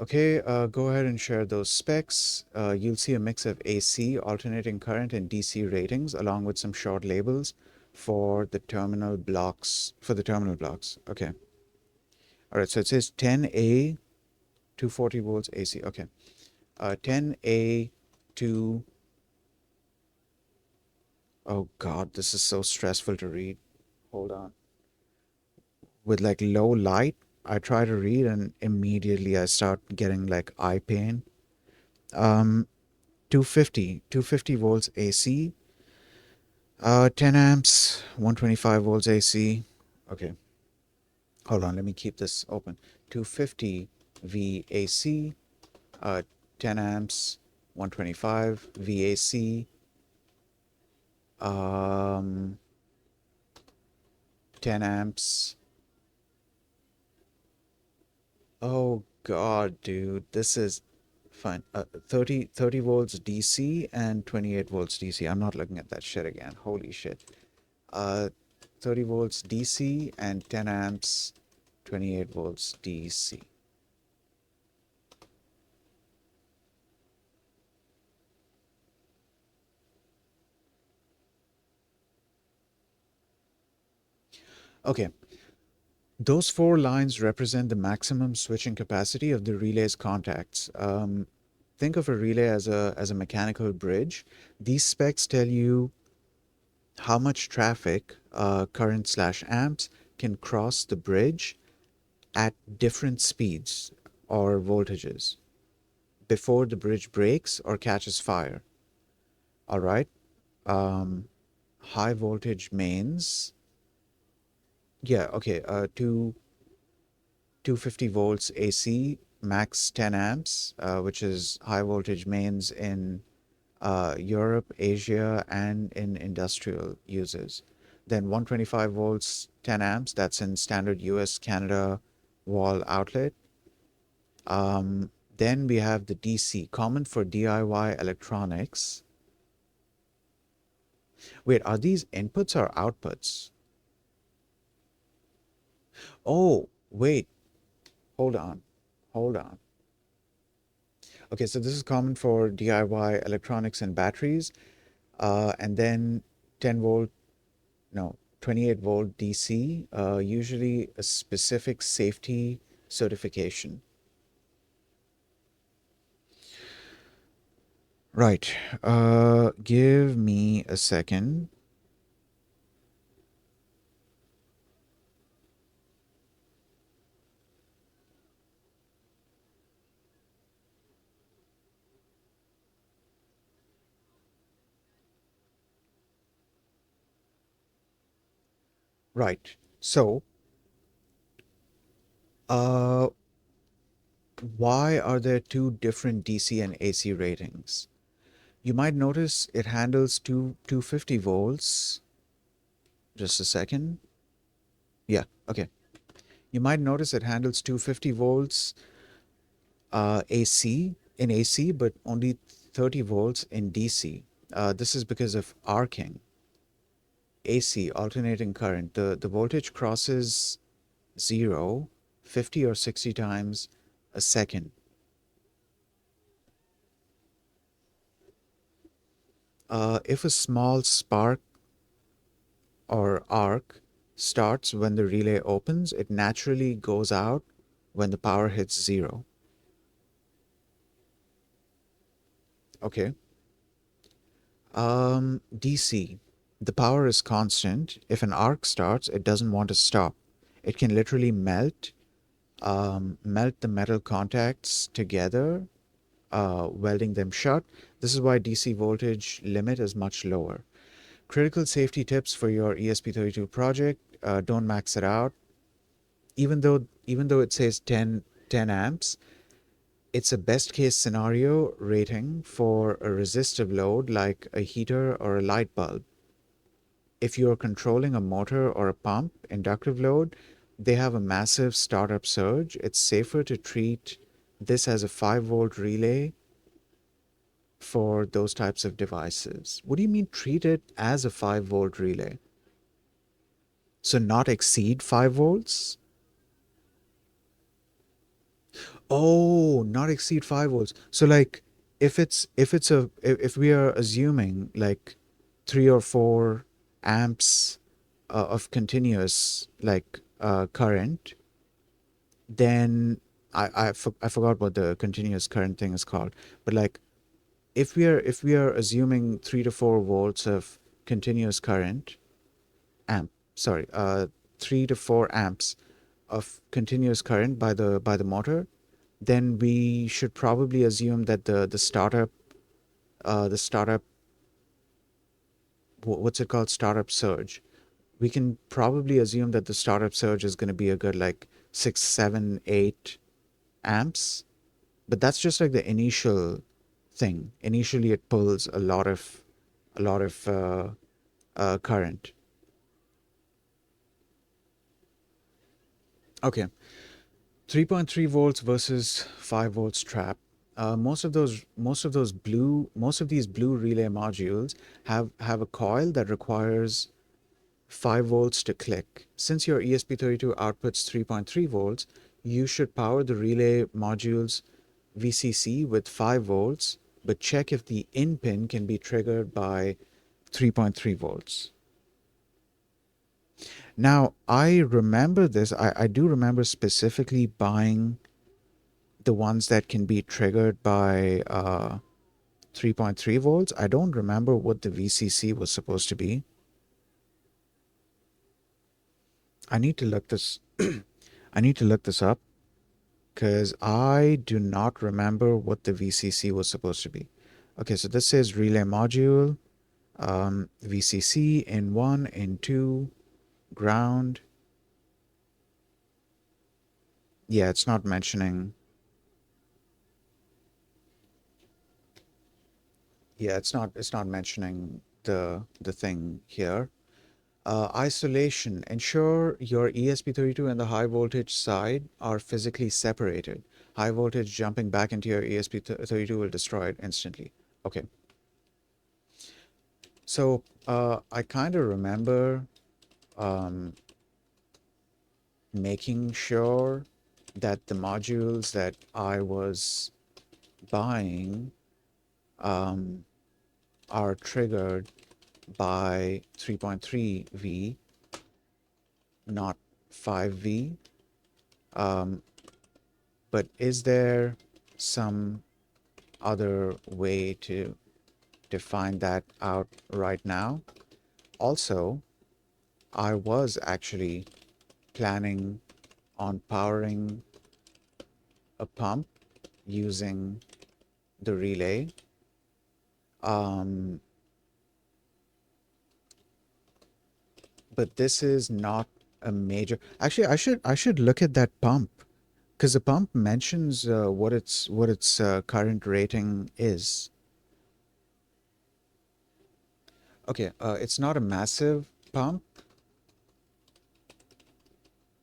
Okay, go ahead and share those specs. You'll see a mix of AC, alternating current, and DC ratings, along with some short labels for the terminal blocks. Okay. All right, so it says 10A, 240 volts AC. Okay. 10A to, oh God, this is so stressful to read. Hold on. With like low light, I try to read and immediately I start getting like eye pain. Um, 250 volts AC, 10 amps, 125 volts AC. Okay, hold on, let me keep this open. 250 VAC, 10 amps, 125 VAC, um, 10 amps. Oh God, dude, this is fine. 30 volts DC and 28 volts DC. I'm not looking at that shit again. Holy shit. Uh, 30 volts DC and 10 amps, 28 volts DC. Okay, those four lines represent the maximum switching capacity of the relay's contacts. Think of a relay as a mechanical bridge. These specs tell you how much traffic, current slash amps, can cross the bridge at different speeds or voltages before the bridge breaks or catches fire. All right. Um, high voltage mains. Yeah. Okay. 250 volts AC, max 10 amps, which is high voltage mains in Europe, Asia, and in industrial uses. Then 125 volts, 10 amps, that's in standard US, Canada, wall outlet. Then we have the DC, common for DIY electronics. Wait, are these inputs or outputs? Oh, wait, hold on, hold on. Okay, so this is common for DIY electronics and batteries, and then 10 volt, no, 28 volt DC, usually a specific safety certification. Right. Give me a second. Right. So, uh, why are there two different DC and AC ratings? You might notice it handles 250 volts. Just a second. Yeah, okay. You might notice it handles 250 volts AC in AC, but only 30 volts in DC. This is because of arcing. AC, alternating current. The voltage crosses zero 50 or 60 times a second. If a small spark or arc starts when the relay opens, it naturally goes out when the power hits zero. Okay. DC. The power is constant. If an arc starts, it doesn't want to stop. It can literally melt the metal contacts together, welding them shut. This is why DC voltage limit is much lower. Critical safety tips for your ESP32 project: don't max it out. Even though it says 10 amps, it's a best case scenario rating for a resistive load like a heater or a light bulb. If you're controlling a motor or a pump, inductive load, they have a massive startup surge. It's safer to treat this as a 5 volt relay for those types of devices. What do you mean treat it as a 5 volt relay? So not exceed 5 volts? Oh, not exceed 5 volts. So like if we are assuming like 3 or 4 amps of continuous current, then I forgot what the continuous current thing is called. But like if we are assuming 3 to 4 volts of continuous current, amp, sorry, 3 to 4 amps of continuous current by the motor, then we should probably assume that the startup, what's it called, startup surge. We can probably assume that the startup surge is going to be a good like 6, 7, 8 amps. But that's just like the initial thing. Initially, it pulls a lot of current. Okay, 3.3 volts versus 5 volts trap. Most of these blue relay modules have a coil that requires 5 volts to click. Since your ESP32 outputs 3.3 volts, you should power the relay module's VCC with 5 volts, but check if the in pin can be triggered by 3.3 volts. Now, I remember this. I do remember specifically buying the ones that can be triggered by 3.3 volts. I don't remember what the VCC was supposed to be. I need to look this I need to look this up because I do not remember what the VCC was supposed to be. Okay, so this says relay module, VCC in 1, in 2, ground. Yeah, it's not mentioning. Yeah, it's not mentioning the thing here. Isolation. Ensure your ESP32 and the high voltage side are physically separated. High voltage jumping back into your ESP32 will destroy it instantly. Okay. So I kind of remember um, making sure that the modules that I was buying um, are triggered by 3.3V, not 5V. Um, but is there some other way to find that out right now? Also, I was actually planning on powering a pump using the relay. Um, but this is not a major. Actually, I should look at that pump because the pump mentions what its current rating is. Okay, it's not a massive pump.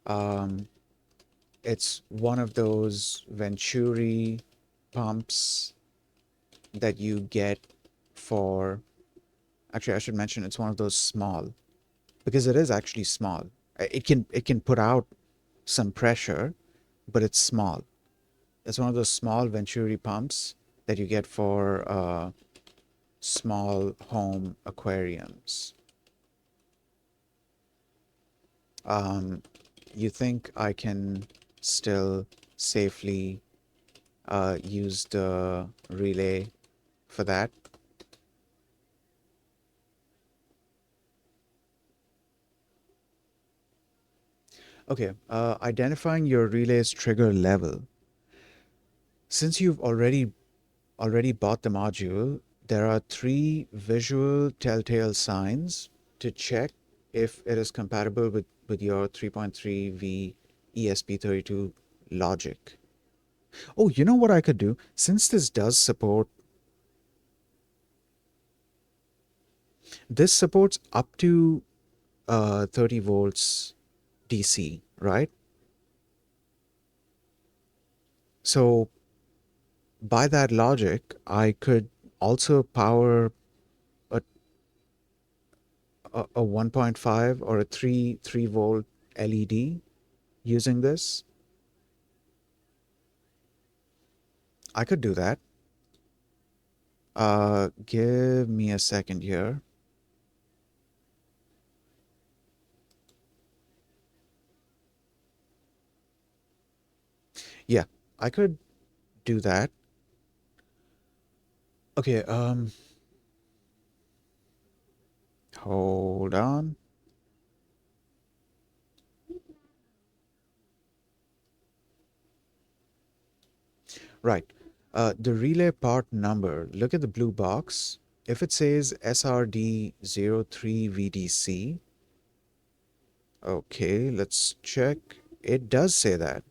Um, it's one of those Venturi pumps that you get for. Actually, I should mention it's one of those small because it is actually small. It can put out some pressure, but it's small. It's one of those small Venturi pumps that you get for small home aquariums. Um, you think I can still safely use the relay for that? Okay, identifying your relay's trigger level. Since you've already bought the module, there are three visual telltale signs to check if it is compatible with your 3.3V ESP32 logic. Oh, you know what I could do? Since this supports up to 30 volts DC, right? So by that logic, I could also power a, a 1.5 or a 3 volt LED using this. I could do that. Give me a second here. Yeah, I could do that. Okay, hold on. Right. The relay part number, look at the blue box. If it says SRD03VDC, okay, let's check. It does say that.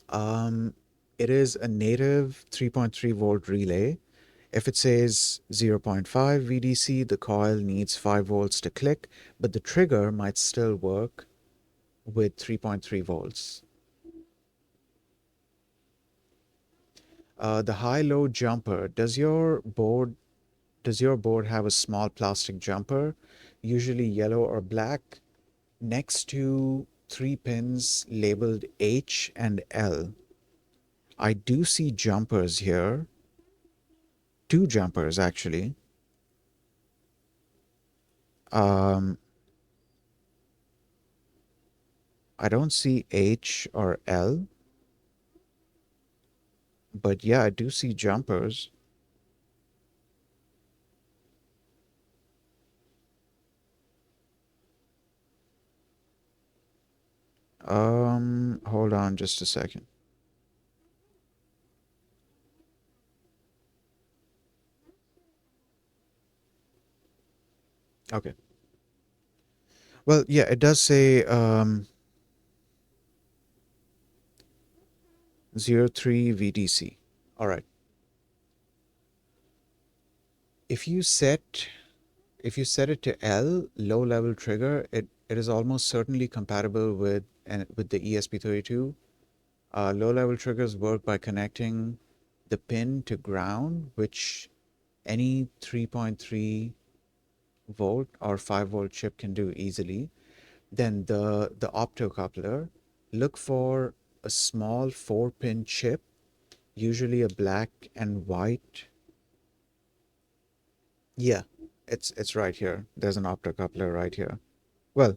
Um, it is a native 3.3 volt relay. If it says zero point 0.5 VDC, the coil needs 5 volts to click, but the trigger might still work with 3.3 volts. The high-low jumper. Does your board have a small plastic jumper, usually yellow or black, next to three pins labeled H and L? I do see jumpers here, two jumpers actually. Um, I don't see H or L, but yeah, I do see jumpers. Hold on just a second. Okay. Well, yeah, it does say 03 VDC. All right. If you set if you set it to L, low level trigger, it is almost certainly compatible with with the ESP32. Low level triggers work by connecting the pin to ground, which any 3.3 volt or 5-volt chip can do easily. Then the optocoupler, look for a small 4-pin chip, usually a black and white. Yeah, it's right here. There's an optocoupler right here. Well,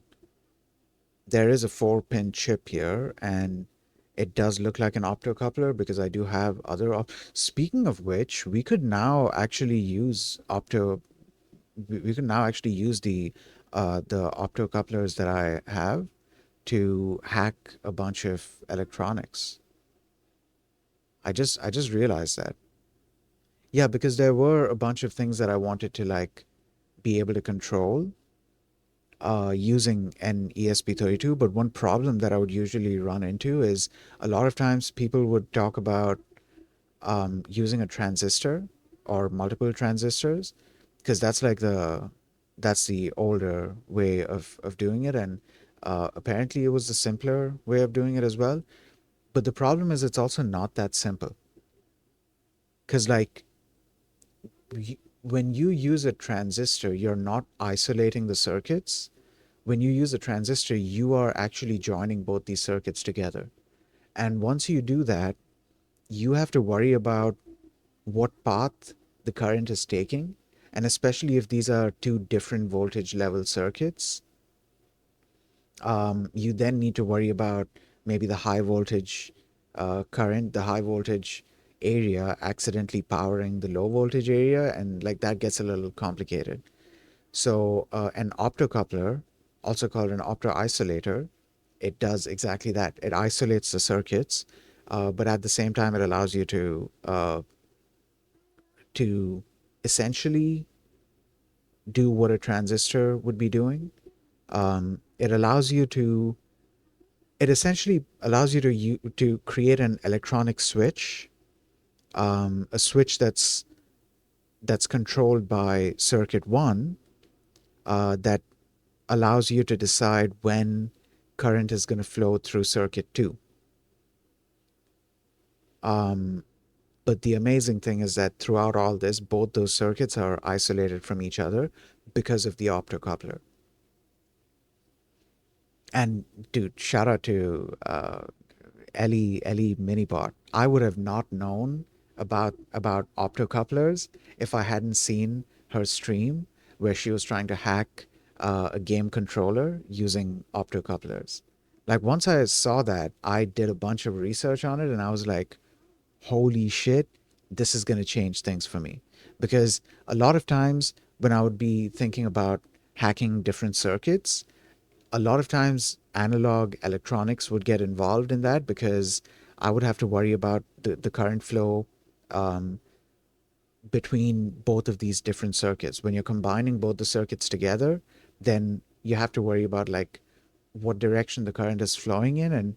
there is a 4-pin chip here, and it does look like an optocoupler because I do have other speaking of which, we could now actually use we can now actually use the optocouplers that I have to hack a bunch of electronics. I just realized that. Yeah, because there were a bunch of things that I wanted to like be able to control using an ESP32. But one problem that I would usually run into is a lot of times people would talk about using a transistor or multiple transistors because that's the older way of doing it, and apparently it was the simpler way of doing it as well. But the problem is it's also not that simple because like when you use a transistor, you're not isolating the circuits. When you use a transistor, you are actually joining both these circuits together. And once you do that, you have to worry about what path the current is taking. And especially if these are two different voltage level circuits, you then need to worry about maybe the high voltage current, the high voltage area accidentally powering the low voltage area. And like that gets a little complicated. So an optocoupler, also called an optoisolator, it does exactly that. It isolates the circuits, but at the same time, it allows you to essentially do what a transistor would be doing. It allows you to. It essentially allows you to create an electronic switch, a switch that's controlled by circuit one, that allows you to decide when current is going to flow through circuit two. But the amazing thing is that throughout all this, both those circuits are isolated from each other because of the optocoupler. And dude, shout out to Ellie Minibot. I would have not known about optocouplers if I hadn't seen her stream where she was trying to hack a game controller using optocouplers. Like once I saw that, I did a bunch of research on it, and I was like, holy shit, this is going to change things for me. Because a lot of times when I would be thinking about hacking different circuits, a lot of times analog electronics would get involved in that because I would have to worry about the current flow um, between both of these different circuits. When you're combining both the circuits together, then you have to worry about like what direction the current is flowing in, and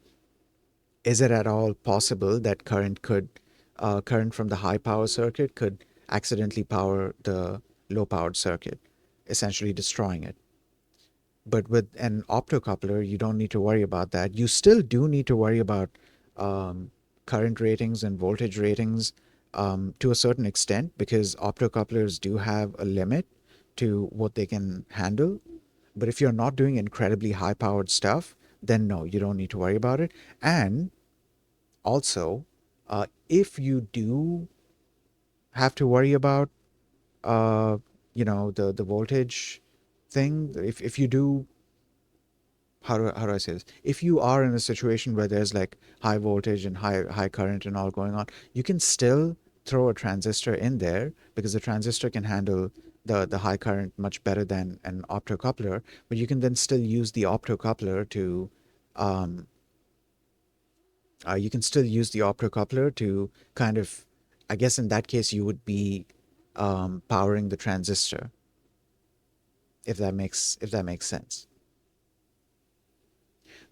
is it at all possible that current from the high power circuit could accidentally power the low powered circuit, essentially destroying it. But with an optocoupler, you don't need to worry about that. You still do need to worry about um, current ratings and voltage ratings to a certain extent because optocouplers do have a limit to what they can handle. But if you're not doing incredibly high powered stuff, then no, you don't need to worry about it. And also, if you do have to worry about, uh, the voltage thing, if you do, how do I say this? If you are in a situation where there's like high voltage and high current and all going on, you can still throw a transistor in there because the transistor can handle the high current much better than an optocoupler. But you can then still use the optocoupler to um, you can still use the optocoupler to kind of, I guess in that case, you would be powering the transistor, if that makes sense.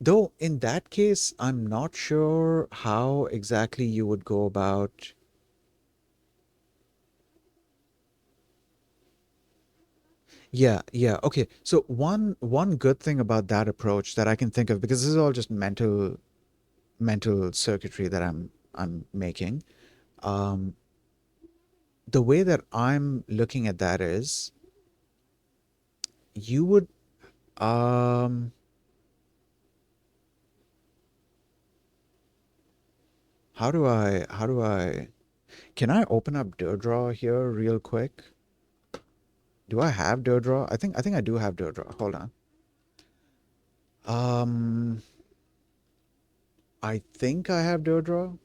Though in that case, I'm not sure how exactly you would go about. Yeah, yeah. Okay. So one good thing about that approach that I can think of, because this is all just mental circuitry that I'm making. Um, the way that I'm looking at that is you would um how do I can I open up Deirdre here real quick? Do I have Deirdre? I think I do have Deirdre. Hold on. Um I think I have Deirdre.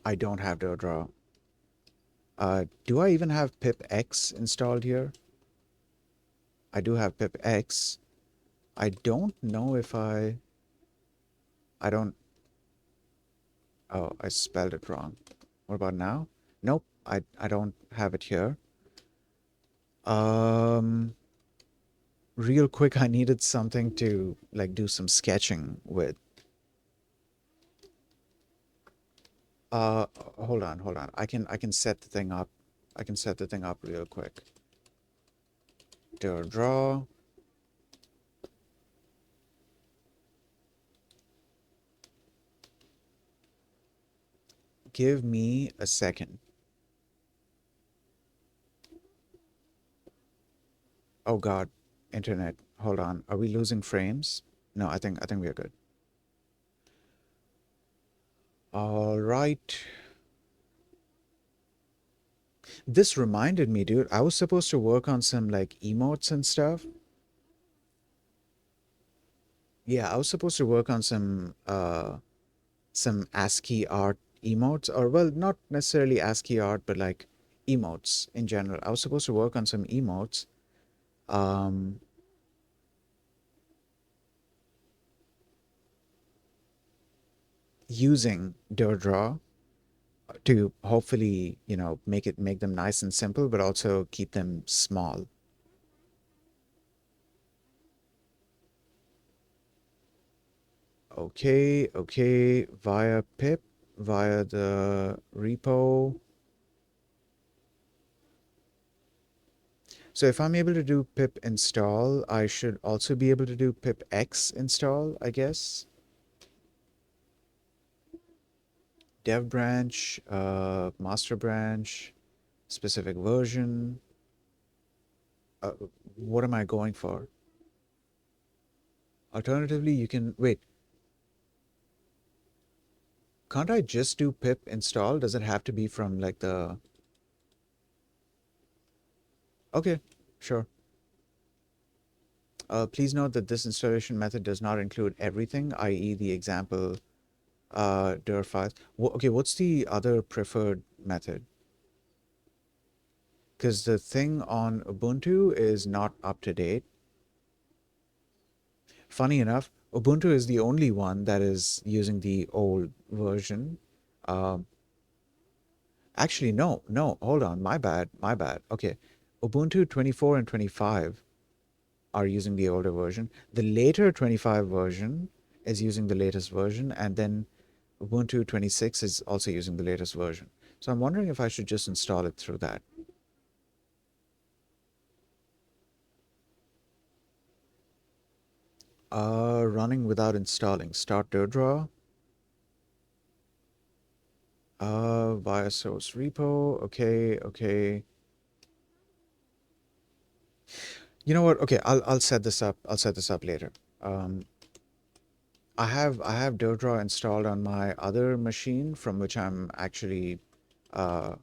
I don't have Deirdre. Do I even have pip X installed here? I do have pip X. I don't know if I don't oh, I spelled it wrong. What about now? Nope, I don't have it here. Um Real quick, I needed something to like do some sketching with. Uh hold on. I can set the thing up. I can set the thing up real quick. Draw. Give me a second. Oh God, internet. Hold on. Are we losing frames? No, I think we are good. All right. This reminded me, dude. I was supposed to work on some like emotes and stuff. Yeah, I was supposed to work on some ASCII art emotes, or well, not necessarily ASCII art, but like emotes in general. I was supposed to work on some emotes um using Deirdre to hopefully, make them nice and simple, but also keep them small. Okay, okay, via pip, via the repo. So if I'm able to do pip install, I should also be able to do pip x install, I guess. Dev branch, master branch, specific version. Uh, what am I going for? Alternatively, you can wait. Can't I just do pip install? Does it have to be from like the? Okay, sure. Please note that this installation method does not include everything, i.e. the example dir files. Okay, what's the other preferred method? Because the thing on Ubuntu is not up to date. Funny enough, Ubuntu is the only one that is using the old version. Um, Actually, no, no, hold on, my bad, my bad. Okay, Ubuntu 24 and 25 are using the older version. The later 25 version is using the latest version, and then Ubuntu 26 is also using the latest version. So I'm wondering if I should just install it through that. Running without installing. Start Deirdre. Via source repo. Okay, okay. You know what? Okay, I'll set this up. I'll set this up later. Um, I have Deirdre installed on my other machine uh,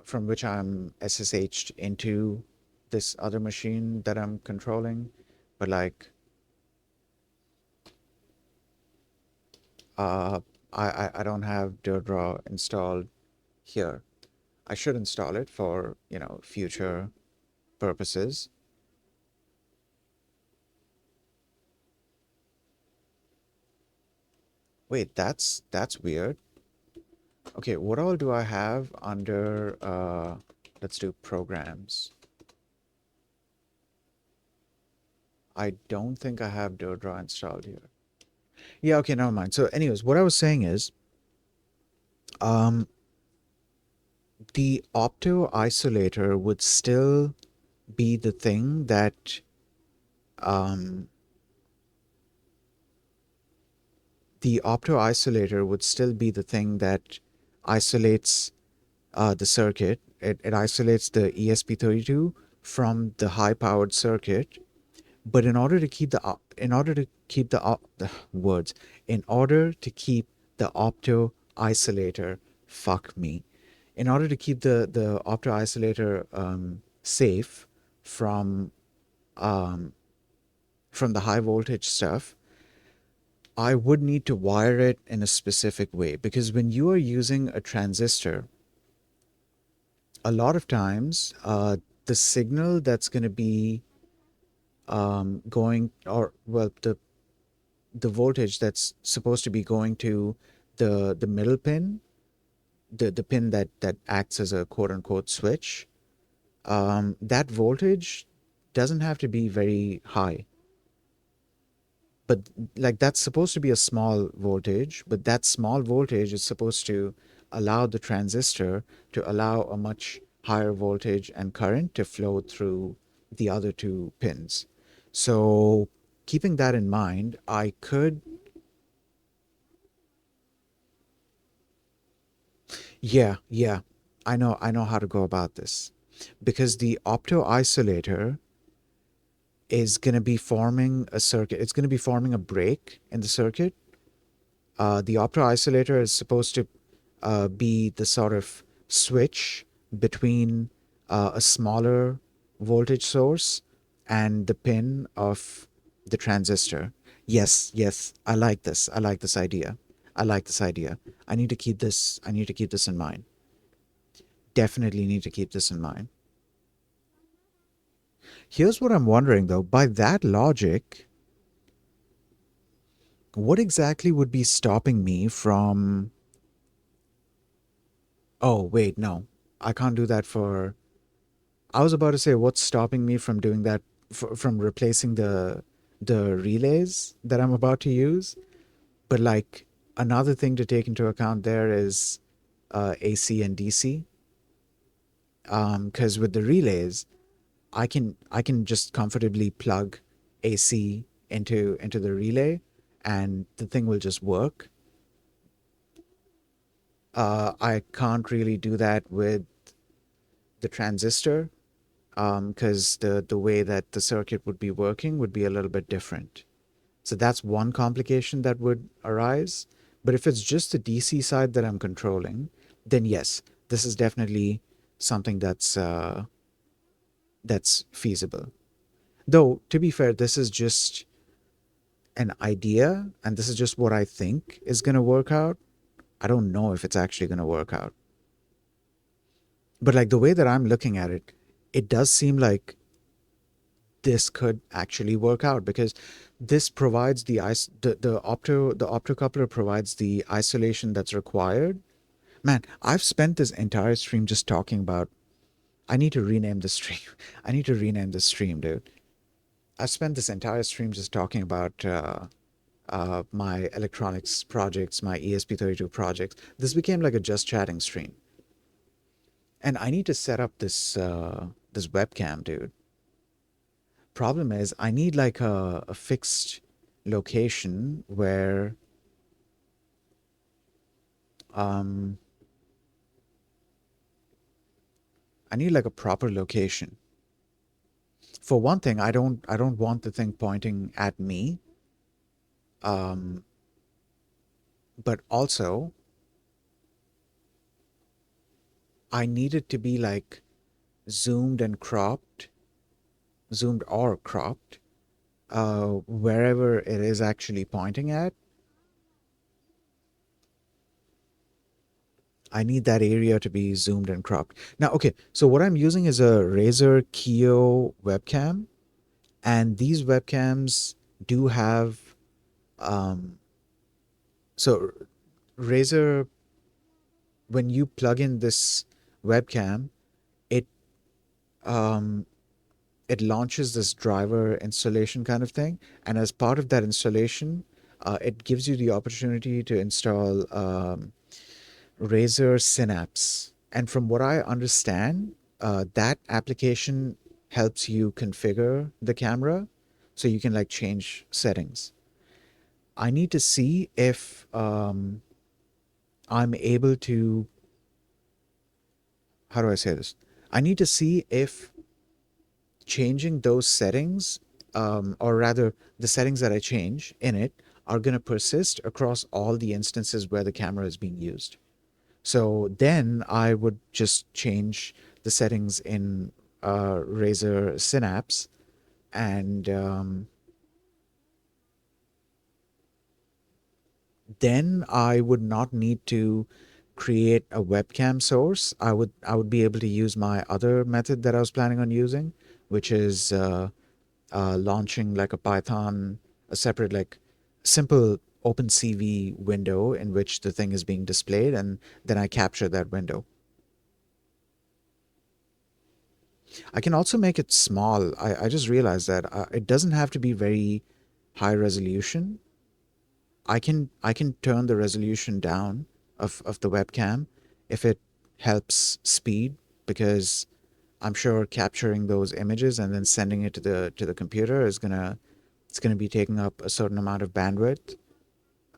from which I'm SSH'd into this other machine that I'm controlling. But like, uh, I don't have Deirdre installed here. I should install it for, future purposes. Wait, that's weird. Okay, what all do I have under let's do programs. I don't think I have Deirdre installed here. Yeah, okay, never mind. So anyways, what I was saying is um the opto isolator would still be the thing that um, the opto isolator would still be the thing that isolates the circuit. It isolates the ESP32 from the high powered circuit. But in order to keep the words, in order to keep the opto isolator, fuck me, in order to keep the opto isolator safe from um, from the high voltage stuff, I would need to wire it in a specific way, because when you are using a transistor, a lot of times the signal that's going to be going, or well, the voltage that's supposed to be going to the middle pin, the pin that acts as a quote unquote switch, that voltage doesn't have to be very high. But like, that's supposed to be a small voltage, but that small voltage is supposed to allow the transistor to allow a much higher voltage and current to flow through the other two pins. So keeping that in mind, I could, yeah, I know how to go about this, because the opto isolator is going to be forming a circuit. It's going to be forming a break in the circuit. The opto isolator is supposed to be the sort of switch between a smaller voltage source and the pin of the transistor. Yes, I like this. I like this idea. I like this idea. I need to keep this. I need to keep this in mind. Definitely need to keep this in mind. Here's what I'm wondering though. By that logic, what exactly would be stopping me from? Oh, wait, no. I can't do that for. I was about to say, what's stopping me from doing that, from replacing the relays that I'm about to use? But like, another thing to take into account there is AC and DC. Because with the relays, I can just comfortably plug AC into the relay, and the thing will just work. I can't really do that with the transistor, because the way that the circuit would be working would be a little bit different. So that's one complication that would arise. But if it's just the DC side that I'm controlling, then yes, this is definitely something that's feasible. Though to be fair, this is just an idea, and this is just what I think is going to work out. I don't know if it's actually going to work out. But like, the way that I'm looking at it, it does seem like this could actually work out, because this provides the optocoupler provides the isolation that's required. Man, I've spent this entire stream just talking about. I need to rename the stream. I need to rename the stream, dude. I've spent this entire stream just talking about my electronics projects, my ESP32 projects. This became like a just chatting stream, and I need to set up this webcam, dude. Problem is, I need like a fixed location where um I need like a proper location. For one thing, I don't want the thing pointing at me. Um, but also I need it to be like zoomed and cropped, zoomed or cropped, wherever it is actually pointing at. I need that area to be zoomed and cropped. Now, okay, so what I'm using is a Razer Kio webcam, and these webcams do have um, so Razer, when you plug in this webcam, it um, it launches this driver installation kind of thing, and as part of that installation, it gives you the opportunity to install Razer Synapse. And from what I understand, that application helps you configure the camera so you can like change settings. I need to see if I'm able to, how do I say this? I need to see if changing those settings, or rather the settings that I change in it, are going to persist across all the instances where the camera is being used. So then I would just change the settings in Razer Synapse, and then I would not need to create a webcam source. I would be able to use my other method that I was planning on using, which is launching like a Python, a separate like simple OpenCV window in which the thing is being displayed, and then I capture that window. I can also make it small. I just realized that it doesn't have to be very high resolution. I can turn the resolution down of the webcam if it helps speed, because I'm sure capturing those images and then sending it to the computer is gonna it's gonna be taking up a certain amount of bandwidth,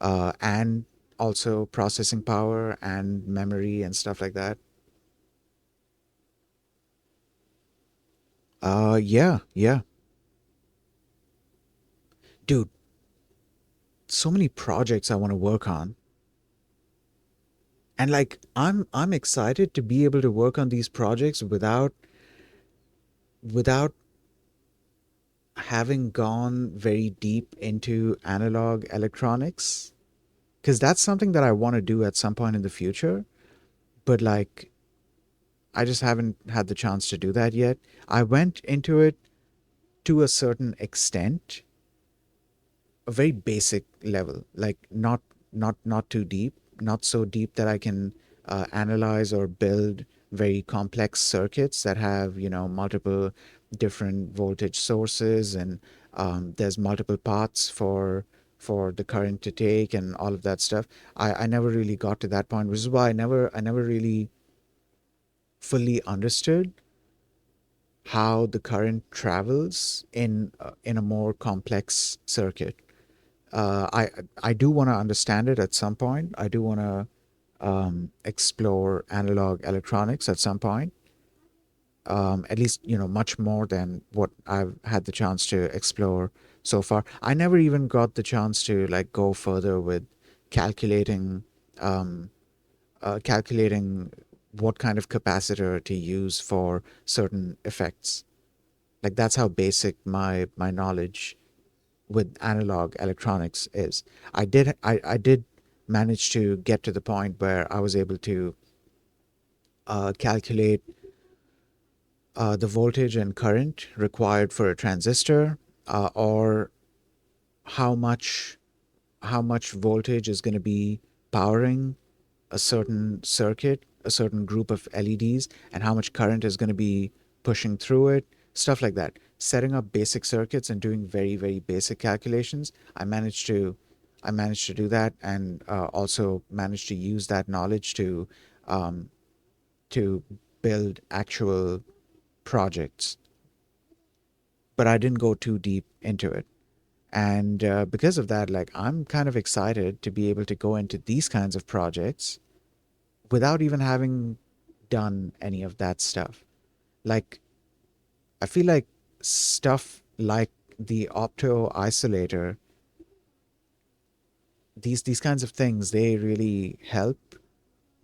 and also processing power and memory and stuff like that. Yeah, yeah, dude. So many projects I want to work on, and like I'm excited to be able to work on these projects without having gone very deep into analog electronics, because that's something that I want to do at some point in the future, but like I just haven't had the chance to do that yet. I went into it to a certain extent, a very basic level, like not too deep, not so deep that I can analyze or build very complex circuits that have multiple different voltage sources, and there's multiple paths for the current to take and all of that stuff. I never really got to that point, which is why I never really fully understood how the current travels in a more complex circuit. I do want to understand it at some point. I do want to explore analog electronics at some point. At least much more than what I've had the chance to explore so far. I never even got the chance to like go further with calculating um, calculating what kind of capacitor to use for certain effects. Like that's how basic my knowledge with analog electronics is. I did manage to get to the point where I was able to calculate the voltage and current required for a transistor, or how much how much voltage is going to be powering a certain circuit, a certain group of LEDs, and how much current is going to be pushing through it, stuff like that. Setting up basic circuits and doing very, very basic calculations. I managed to do that, and also managed to use that knowledge um, to build actual projects. But I didn't go too deep into it. And because of that, like I'm kind of excited to be able to go into these kinds of projects without even having done any of that stuff. Like, I feel like stuff like the opto isolator, these kinds of things, they really help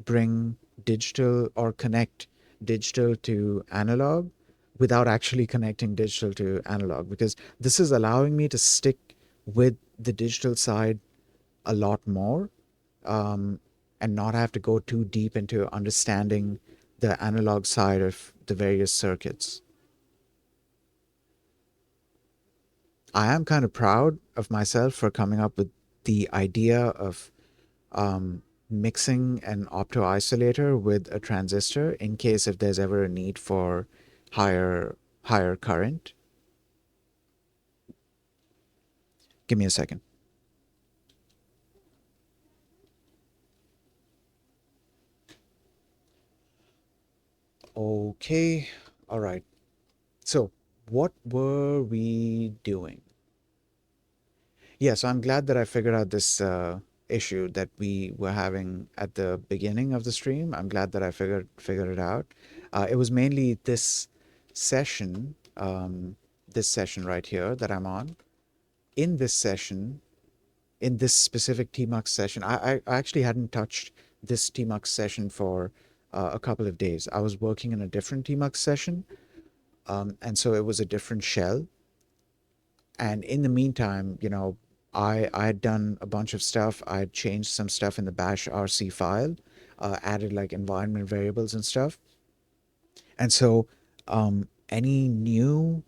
bring digital or connect digital to analog without actually connecting digital to analog, because this is allowing me to stick with the digital side a lot more, um, and not have to go too deep into understanding the analog side of the various circuits. I am kind of proud of myself for coming up with the idea of mixing an opto isolator with a transistor in case if there's ever a need for higher current. Give me a second. Okay, all right. So, what were we doing? Yeah, so I'm glad that I figured out this issue that we were having at the beginning of the stream. I'm glad that I figured it out. It was mainly this session right here that I'm on. In this session, in this specific TMUX session, I actually hadn't touched this TMUX session for a couple of days. I was working in a different TMUX session, and so it was a different shell. And in the meantime, I had done a bunch of stuff. I had changed some stuff in the bash RC file, added like environment variables and stuff. And so any new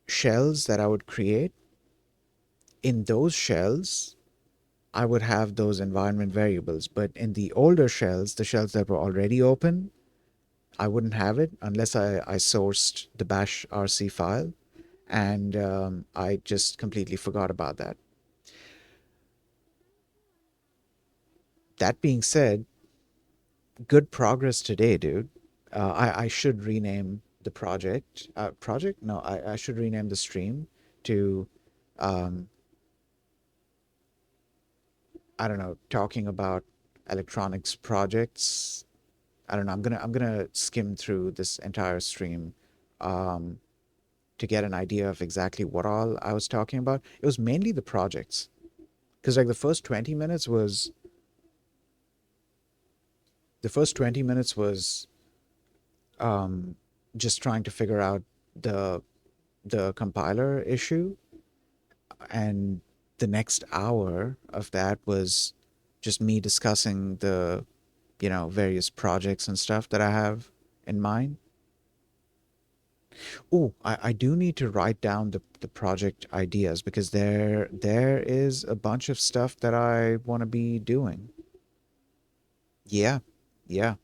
shells that I would create, in those shells, I would have those environment variables. But in the older shells, the shells that were already open, I wouldn't have it unless I sourced the bash RC file. And I just completely forgot about that. That being said, good progress today, dude. I should rename the project. Project? No, I should rename the stream to, um, I don't know, talking about electronics projects. I don't know. I'm gonna skim through this entire stream, um, to get an idea of exactly what all I was talking about. It was mainly the projects, because like the first 20 minutes was um, just trying to figure out the the compiler issue, and the next hour of that was just me discussing the various projects and stuff that I have in mind. Oh, I do need to write down the project ideas because there is a bunch of stuff that I want to be doing. Yeah, yeah.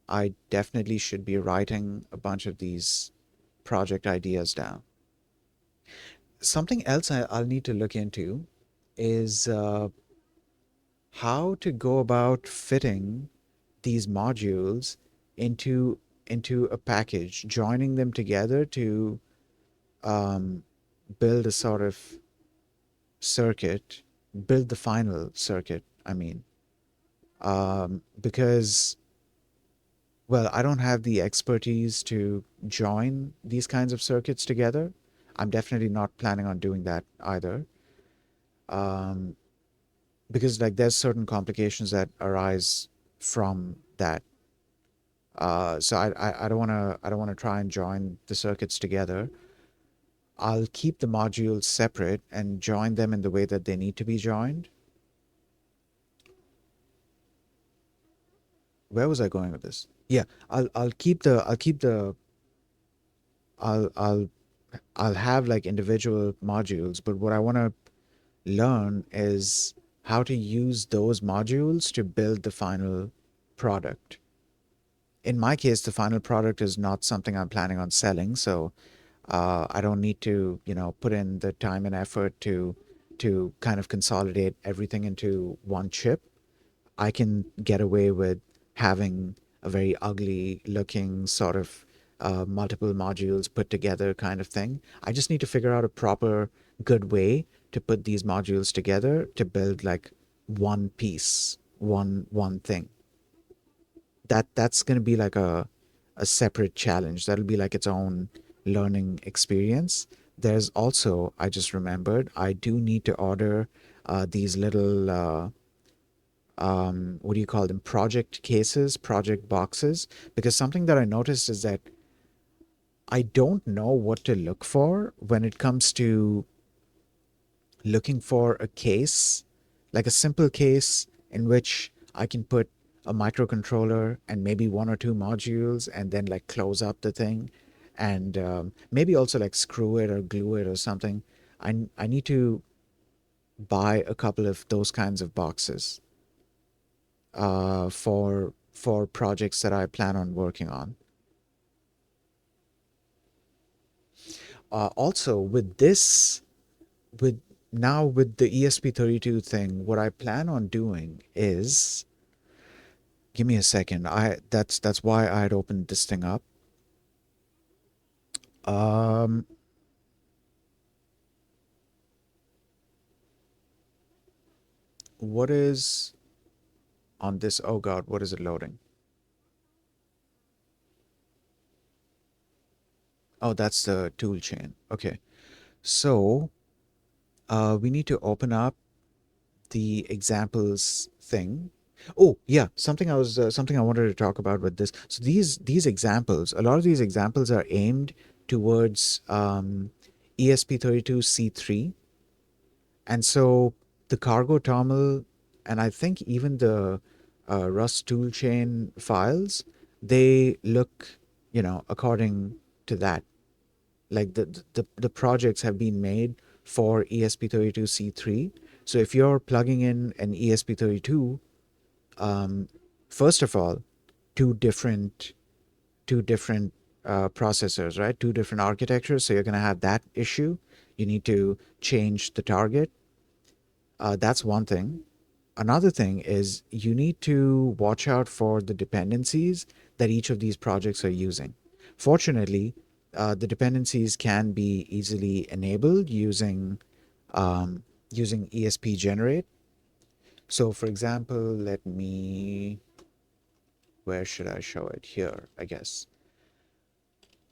I definitely should be writing a bunch of these project ideas down. Something else I'll need to look into is how to go about fitting these modules into a package, joining them together to um, build a sort of circuit, build the final circuit. I mean, because well, I don't have the expertise to join these kinds of circuits together. I'm definitely not planning on doing that either. Um, because like there's certain complications that arise from that. So I don't want to try and join the circuits together. I'll keep the modules separate and join them in the way that they need to be joined. Where was I going with this? Yeah, I'll I'll I'll have like individual modules, but what I want to learn is how to use those modules to build the final product. In my case, the final product is not something I'm planning on selling, so I don't need to, put in the time and effort to kind of consolidate everything into one chip. I can get away with having a very ugly looking sort of multiple modules put together kind of thing. I just need to figure out a proper, good way to put these modules together to build like one piece, one thing. That's going to be like a separate challenge. That'll be like its own learning experience. There's also, I just remembered, I do need to order these little what do you call them, project cases, project boxes, because something that I noticed is that I don't know what to look for when it comes to looking for a case, like a simple case in which I can put a microcontroller and maybe one or two modules and then like close up the thing, and maybe also like screw it or glue it or something. I need to buy a couple of those kinds of boxes for projects that I plan on working on. Also, with with the ESP32 thing, what I plan on doing is Give me a second. That's why I had opened this thing up. Um, what is on this? Oh God, what is it loading? Oh, that's the tool chain. Okay. So, we need to open up the examples thing. Oh, yeah, something I wanted to talk about with this. So these examples, a lot of these examples are aimed towards ESP32C3, and so the cargo toml, and I think even the Rust toolchain files, they look, according to that. Like the projects have been made for ESP32C3. So if you're plugging in an ESP32, um, first of all, two different two different processors, right? Two different architectures. So you're going to have that issue. You need to change the target. That's one thing. Another thing is you need to watch out for the dependencies that each of these projects are using. Fortunately, the dependencies can be easily enabled um, using ESP generate. So, for example, where should I show it? Here, I guess.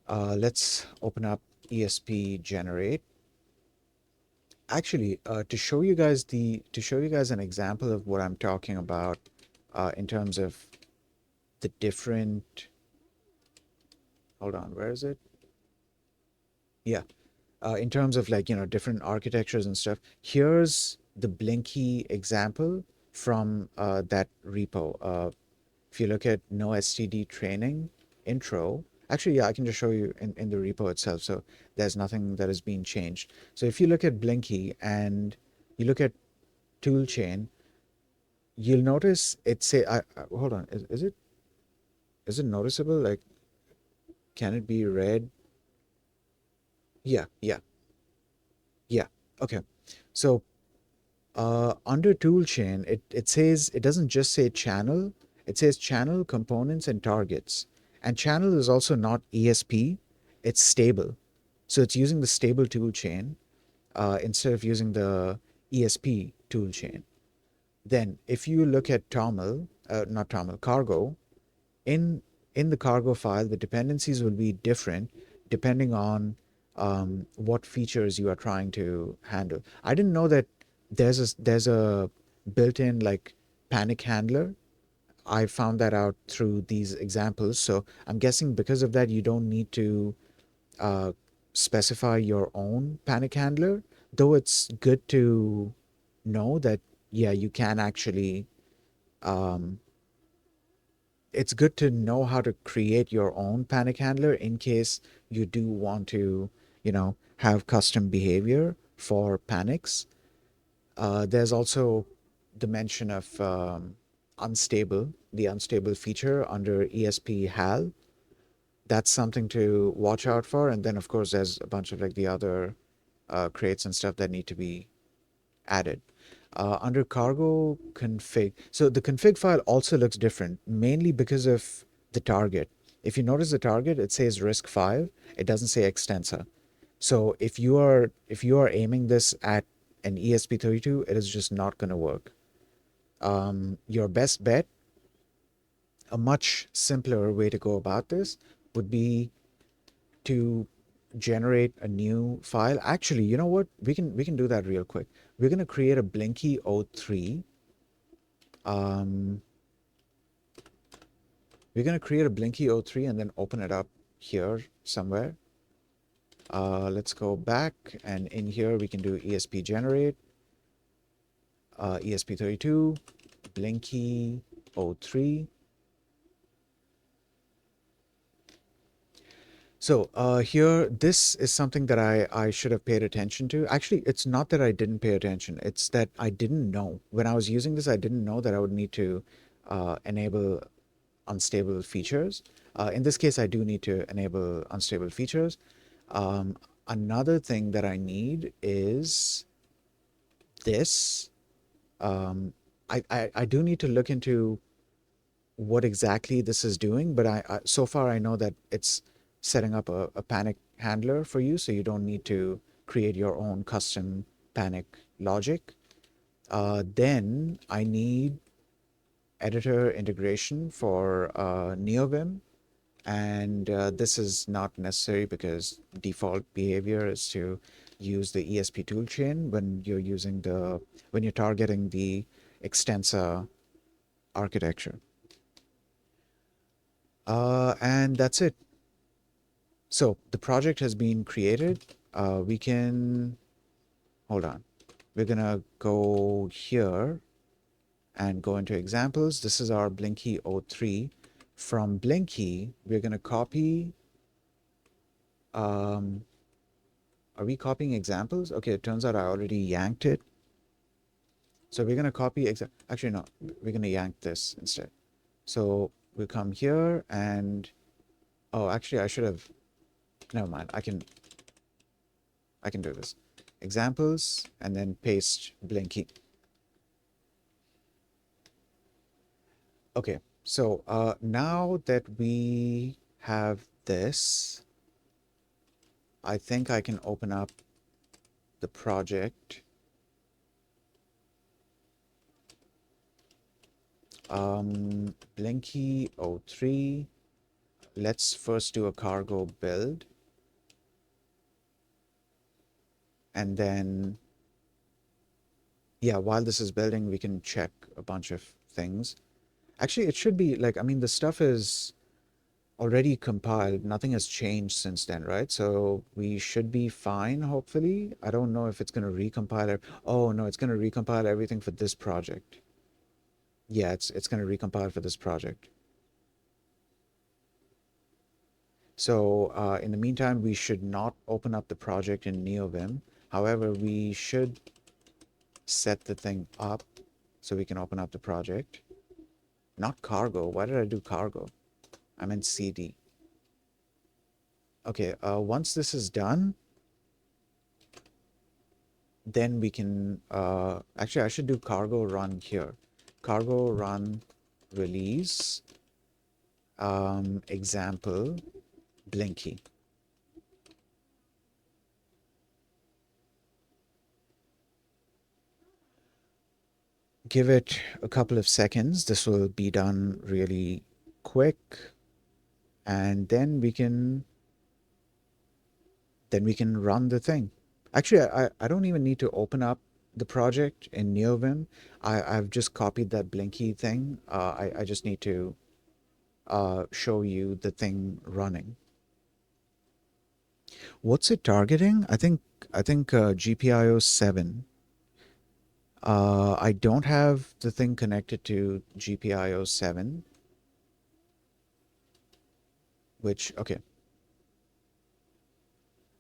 Let's open up ESP generate. Actually, to show you guys an example of what I'm talking about in terms of the different, hold on, where is it? Yeah. In terms of like, different architectures and stuff, here's the Blinky example from that repo. If you look at no STD training intro, actually, yeah, I can just show you in the repo itself. So there's nothing that is being changed. So if you look at Blinky and you look at toolchain, you'll notice it say, hold on, is it noticeable? Like, can it be read? Yeah, yeah, yeah. Okay. So under toolchain, it says, it doesn't just say channel, it says channel, components, and targets. And channel is also not ESP, it's stable. So it's using the stable toolchain instead of using the ESP toolchain. Then if you look at toml, not toml, cargo, in in the cargo file, the dependencies will be different depending on what features you are trying to handle. I didn't know that there's a built-in like panic handler. I found that out through these examples. So I'm guessing because of that, you don't need to uh, specify your own panic handler. Though it's good to know that, yeah, you can actually um, it's good to know how to create your own panic handler in case you do want to, have custom behavior for panics. There's also the mention of the unstable feature under ESP HAL. That's something to watch out for. And then, of course, there's a bunch of like the other crates and stuff that need to be added. Under cargo config, so the config file also looks different, mainly because of the target. If you notice the target, it says RISC-V, it doesn't say extensa. So if you are aiming this at an ESP32, it is just not going to work. Your best bet, a much simpler way to go about this, would be to generate a new file. Actually, you know what? We can do that real quick. We're going to create a Blinky O3. Um, we're going to create a Blinky O3 and then open it up here somewhere. Let's go back, and in here we can do ESP generate, ESP32, Blinky O3. So here, this is something that I should have paid attention to. Actually, it's not that I didn't pay attention. It's that I didn't know. When I was using this, I didn't know that I would need to enable unstable features. In this case, I do need to enable unstable features. Um, Another thing that I need is this. Um, I do need to look into what exactly this is doing, but so far I know that it's setting up a panic handler for you, so you don't need to create your own custom panic logic. Then I need editor integration for NeoVim, and this is not necessary because default behavior is to use the ESP toolchain when you're targeting the extensa architecture. And that's it. So the project has been created. We can hold on. We're gonna go here and go into examples. This is our Blinky O3. From Blinky, we're gonna copy. Um, are we copying examples? Okay, it turns out I already yanked it. So we're gonna copy actually no, we're gonna yank this instead. So we'll come here and oh, actually I should have. Never mind. I can do this. Examples and then paste Blinky. Okay, so now that we have this, I think I can open up the project. Blinky O3. Let's first do a cargo build. And then, yeah, while this is building, we can check a bunch of things. Actually, it should be like, I mean, the stuff is already compiled. Nothing has changed since then, right? So we should be fine, hopefully. I don't know if it's going to recompile it. Oh, no, it's going to recompile everything for this project. Yeah, it's going to recompile for this project. So in the meantime, we should not open up the project in NeoVim. However, we should set the thing up so we can open up the project. Not cargo. Why did I do cargo? I meant CD. Okay, once this is done, then we can, actually I should do cargo run here. Cargo run release, example, Blinky. Give it a couple of seconds. This will be done really quick. And then we can run the thing. Actually, I don't even need to open up the project in NeoVim. I've just copied that Blinky thing. I just need to show you the thing running. What's it targeting? I think GPIO 7. I don't have the thing connected to GPIO 7, which okay.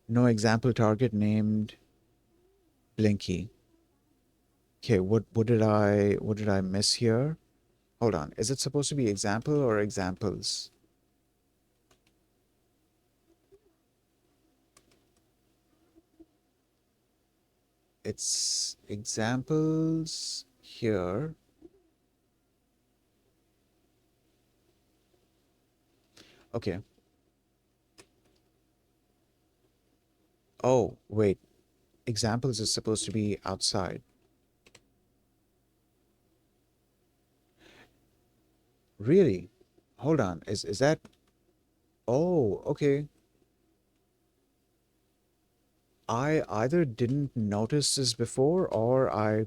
No example target named Blinky. Okay, what did I miss here? Hold on. Is it supposed to be example or examples? It's examples here. Okay. Oh, wait. Examples is supposed to be outside. Really? Hold on. Is that? Oh, okay. I either didn't notice this before or I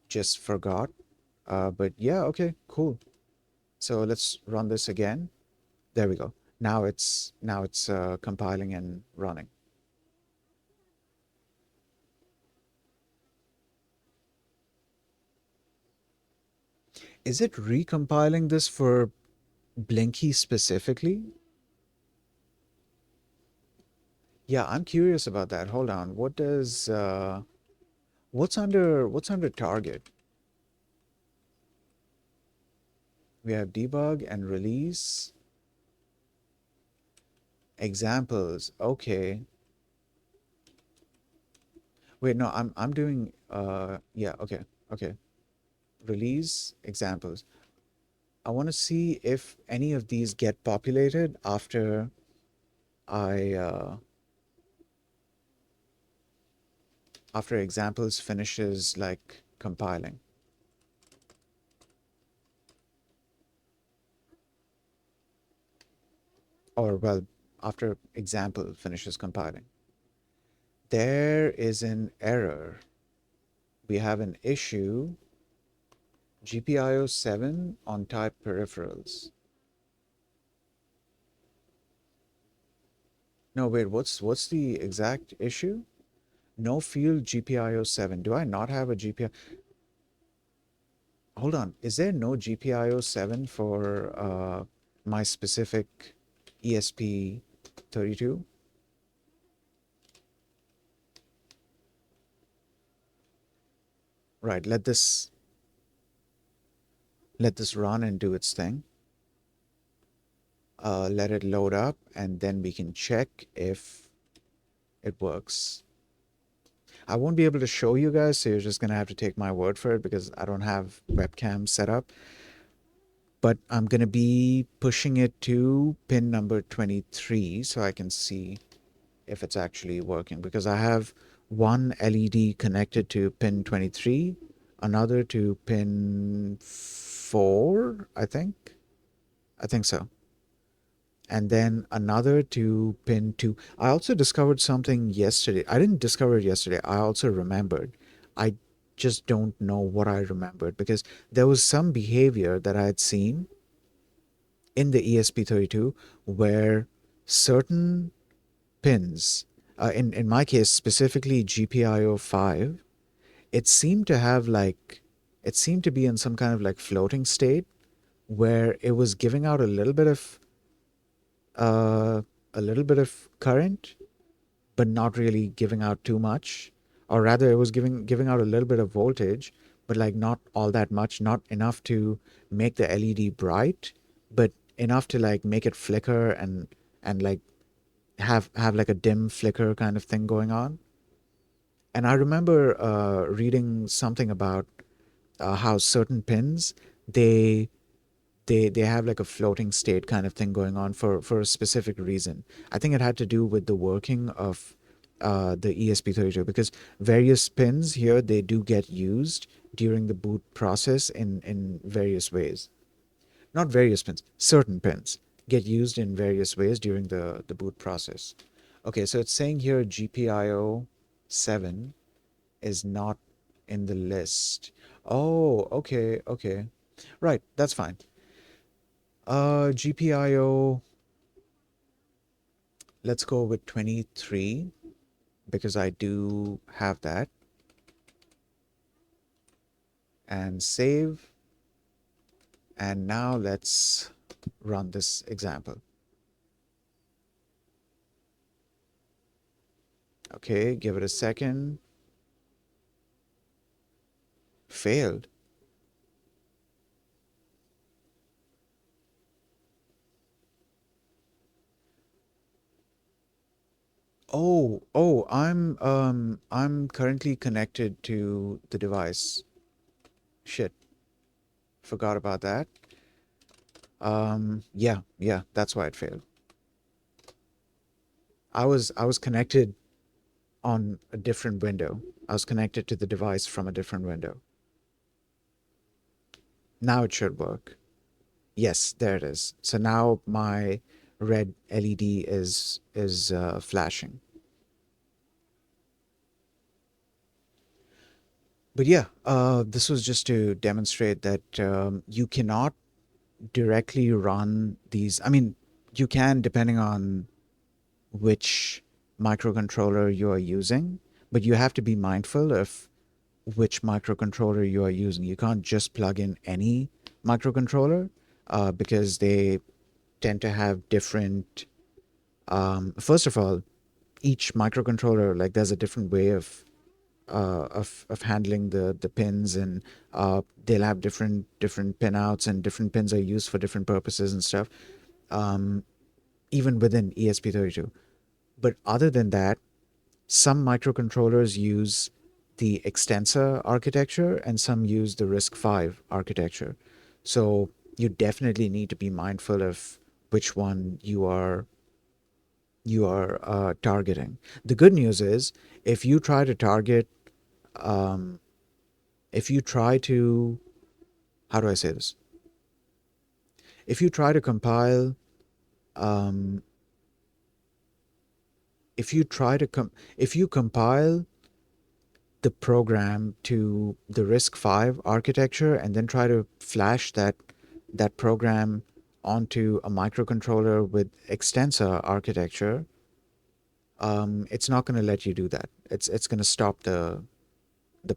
just forgot. But yeah, okay, cool. So let's run this again. There we go. Now it's compiling and running. Is it recompiling this for Blinky specifically? Yeah, I'm curious about that. Hold on. What's under target? We have debug and release examples. Okay. Wait, no, I'm doing yeah, okay. Okay. Release examples. I want to see if any of these get populated I uh, after examples finishes like compiling, or well, after example finishes compiling. There is an error. We have an issue. GPIO 7 on type peripherals. No, wait, what's the exact issue? No field GPIO 7. Do I not have a GPIO? Hold on. Is there no GPIO 7 for my specific ESP32? Right, let this run and do its thing. Let it load up, and then we can check if it works. I won't be able to show you guys, so you're just gonna have to take my word for it because I don't have webcam set up. But I'm gonna be pushing it to pin number 23 so I can see if it's actually working, because I have one LED connected to pin 23, another to pin 4, I think. I think so. And then another to pin 2. I also discovered something yesterday. I didn't discover it yesterday. I also remembered. I just don't know what I remembered because there was some behavior that I had seen in the ESP32 where certain pins, in my case specifically GPIO 5, it seemed to have like, it seemed to be in some kind of like floating state where it was giving out uh, a little bit of current, but not really giving out too much. Or rather, it was giving out a little bit of voltage, but like not all that much, not enough to make the LED bright, but enough to like make it flicker and like have like a dim flicker kind of thing going on. And I remember reading something about how certain pins they they have like a floating state kind of thing going on for a specific reason. I think it had to do with the working of the ESP32 because various pins here they do get used during the boot process in various ways. Not various pins, certain pins get used in various ways during the boot process. Okay, so it's saying here GPIO 7 is not in the list. Oh, okay, okay. Right, that's fine. GPIO, let's go with 23 because I do have that. And save. And now let's run this example. Okay, give it a second. Failed. I'm currently connected to the device. Shit, forgot about that. Yeah, that's why it failed. I was connected on a different window. I was connected to the device from a different window. Now it should work. Yes, there it is. So now my red LED is flashing. But yeah, this was just to demonstrate that you cannot directly run these. I mean, you can depending on which microcontroller you are using, but you have to be mindful of which microcontroller you are using. You can't just plug in any microcontroller because they tend to have different. First of all, each microcontroller, like there's a different way of handling the pins, and they'll have different pinouts, and different pins are used for different purposes and stuff. Um, Even within ESP32. But other than that, some microcontrollers use the extensor architecture and some use the RISC-V architecture. So you definitely need to be mindful of which one you are targeting. The good news is if you try to target, um, if you try to, how do I say this? If you try to compile, um, if you compile the program to the RISC-V architecture and then try to flash that program onto a microcontroller with extensor architecture, it's not going to let you do that. It's going to stop the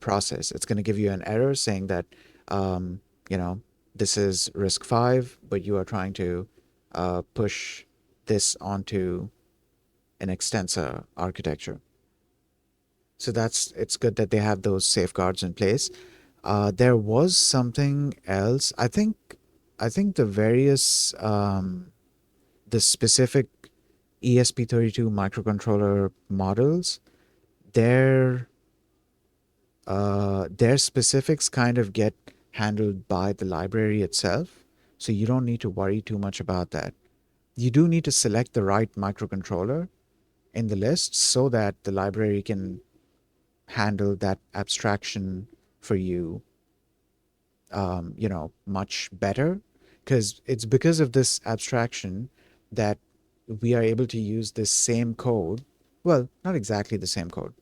process. It's going to give you an error saying that, um, you know, this is RISC-V, but you are trying to push this onto an extensor architecture. So it's good that they have those safeguards in place. There was something else. I think the specific ESP32 microcontroller models, their their specifics kind of get handled by the library itself, so you don't need to worry too much about that. You do need to select the right microcontroller in the list so that the library can handle that abstraction for you, much better. Because it's because of this abstraction that we are able to use this same code. Well, not exactly the same code,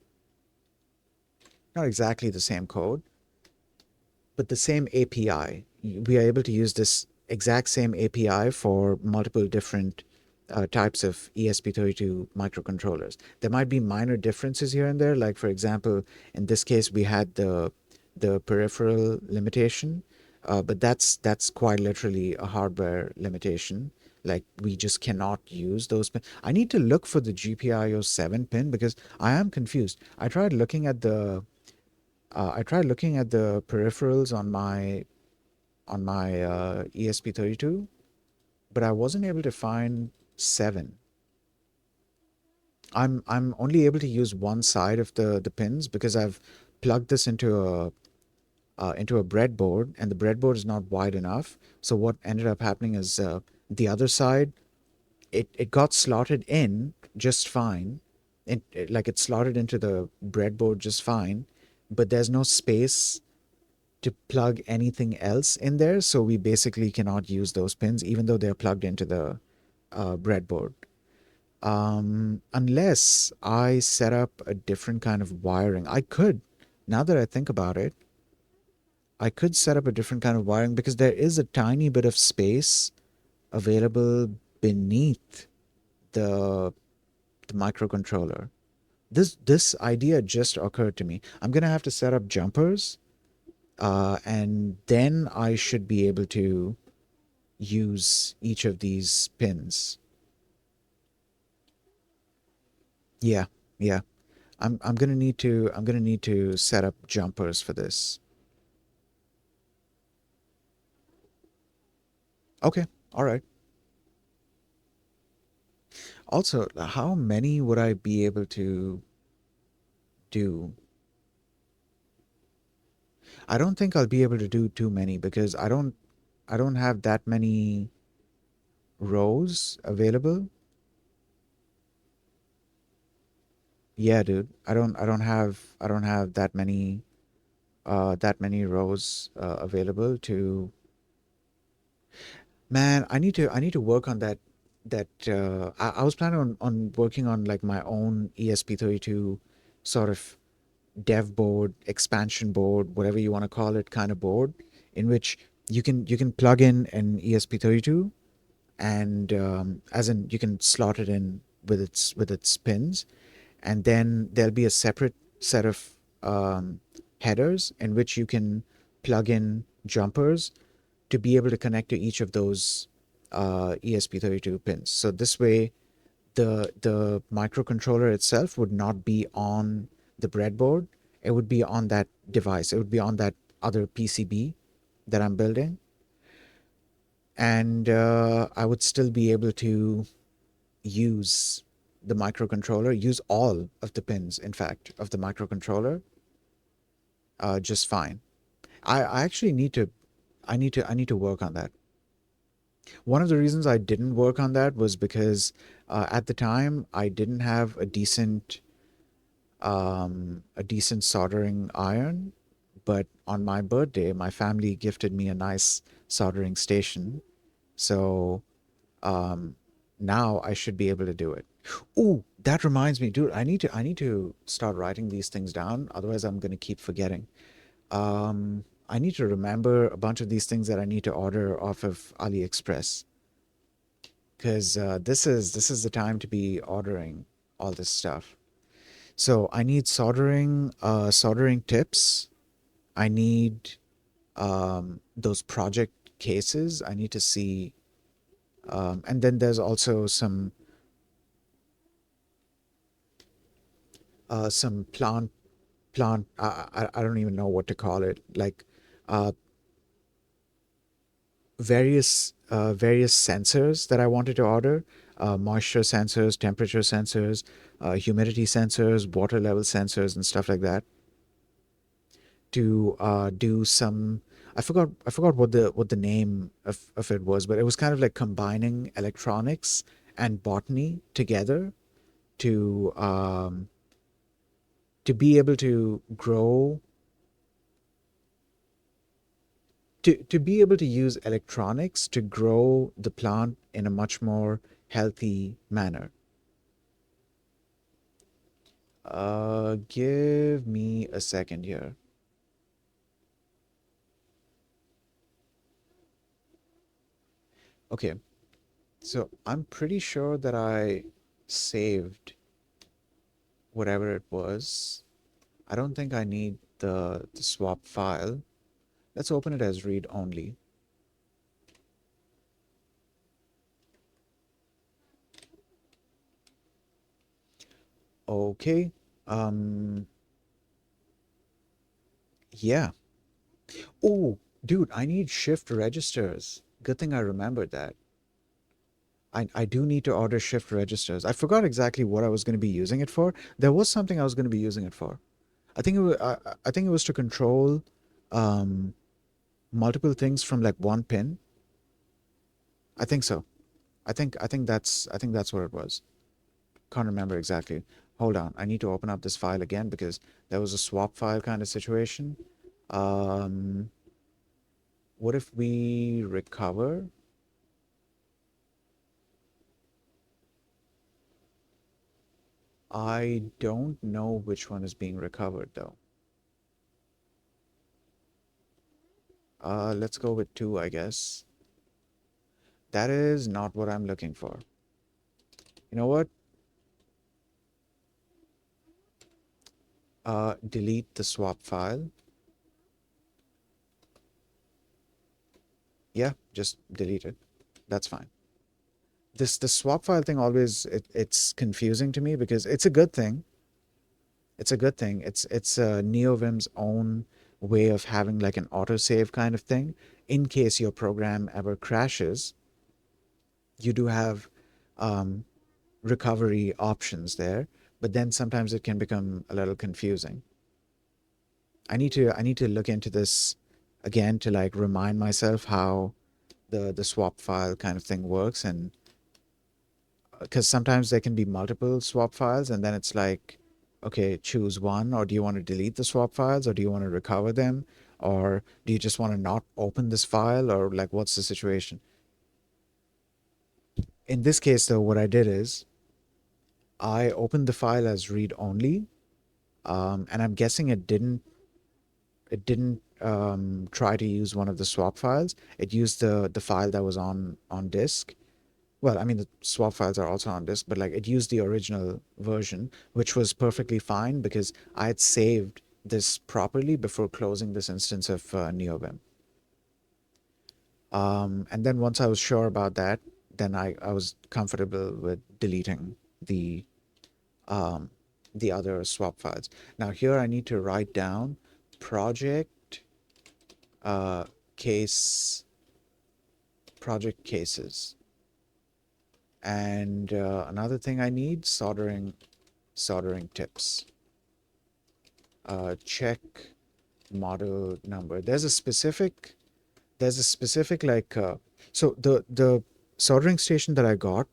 but the same API. We are able to use this exact same API for multiple different types of ESP32 microcontrollers. There might be minor differences here and there. Like for example, in this case, we had the peripheral limitation, but that's quite literally a hardware limitation. Like we just cannot use those pins. I need to look for the GPIO 7 pin because I am confused. I tried looking at the peripherals on my ESP32, but I wasn't able to find 7. I'm only able to use one side of the pins because I've plugged this into a breadboard, and the breadboard is not wide enough. So what ended up happening is the other side, it got slotted in just fine. It slotted into the breadboard just fine, but there's no space to plug anything else in there. So we basically cannot use those pins, even though they're plugged into the breadboard. Unless I set up a different kind of wiring. Now that I think about it, I could set up a different kind of wiring because there is a tiny bit of space available beneath the, the microcontroller. This idea just occurred to me. I'm gonna have to set up jumpers, and then I should be able to use each of these pins. Yeah, yeah. I'm gonna need to set up jumpers for this. Okay, all right. Also, how many would I be able to do? I don't think I'll be able to do too many because I don't have that many rows available. Yeah, dude. I don't have that many rows available to. Man, I need to work on that. I was planning on working on like my own ESP32 sort of dev board, expansion board, whatever you want to call it, kind of board, in which you can plug in an ESP32, and as in you can slot it in with its pins, and then there'll be a separate set of headers in which you can plug in jumpers to be able to connect to each of those ESP32 pins. So this way, the microcontroller itself would not be on the breadboard. It would be on that device. It would be on that other PCB that I'm building, and I would still be able to use the microcontroller, use all of the pins, in fact, of the microcontroller, just fine. I actually need to I need to work on that. One of the reasons I didn't work on that was because at the time I didn't have a decent soldering iron, but on my birthday, my family gifted me a nice soldering station. So um, now I should be able to do it. Ooh, that reminds me, dude. I need to start writing these things down. Otherwise, I'm gonna keep forgetting. I need to remember a bunch of these things that I need to order off of AliExpress because this is the time to be ordering all this stuff. So I need soldering tips. I need those project cases. I need to see, and then there's also some plant. I don't even know what to call it. Like uh, various sensors that I wanted to order. Moisture sensors, temperature sensors, humidity sensors, water level sensors, and stuff like that. To do some I forgot what the name of it was, but it was kind of like combining electronics and botany together to um, be able to grow to be able to use electronics to grow the plant in a much more healthy manner. Give me a second here. Okay, so I'm pretty sure that I saved whatever it was. I don't think I need the swap file. Let's open it as read only. Okay. Um, yeah. Oh, dude, I need shift registers. Good thing I remembered that. I do need to order shift registers. I forgot exactly what I was going to be using it for. There was something I was going to be using it for. I think it was to control um, multiple things from like one pin. I think so. I think that's what it was. Can't remember exactly. Hold on. I need to open up this file again because there was a swap file kind of situation. Um, what if we recover? I don't know which one is being recovered though. Let's go with two, I guess. That is not what I'm looking for. You know what? Delete the swap file. Yeah, just delete it. That's fine. The swap file thing always it's confusing to me because it's a good thing. It's a good thing. It's NeoVim's own way of having like an autosave kind of thing. In case your program ever crashes, you do have um, recovery options there, but then sometimes it can become a little confusing. I need to look into this again to like remind myself how the swap file kind of thing works, and because sometimes there can be multiple swap files and then it's like, okay, choose one, or do you want to delete the swap files, or do you want to recover them, or do you just want to not open this file, or like what's the situation? In this case though, what I did is I opened the file as read only, and I'm guessing it didn't try to use one of the swap files. It used the file that was on disk. Well, I mean, the swap files are also on disk, but like it used the original version, which was perfectly fine because I had saved this properly before closing this instance of NeoVim. And then once I was sure about that, then I was comfortable with deleting the um, the other swap files. Now here I need to write down project uh, case project cases. And another thing I need, soldering tips. Check model number. there's a specific like so the soldering station that I got,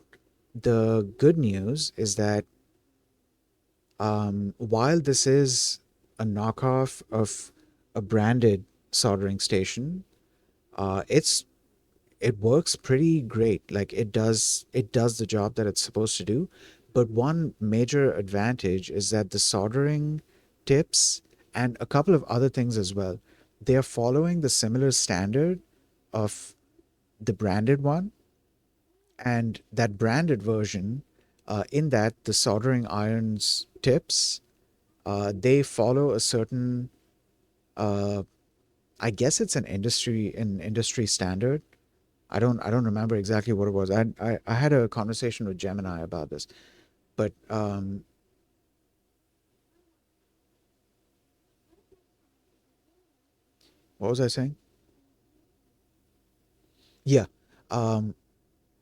the good news is that while this is a knockoff of a branded soldering station, it's it works pretty great. Like it does the job that it's supposed to do. But one major advantage is that the soldering tips and a couple of other things as well, they are following the similar standard of the branded one, and that branded version, in that the soldering irons tips, they follow a certain, uh, I guess it's an industry standard. I don't remember exactly what it was. I had a conversation with Gemini about this, but what was I saying? Yeah. Um,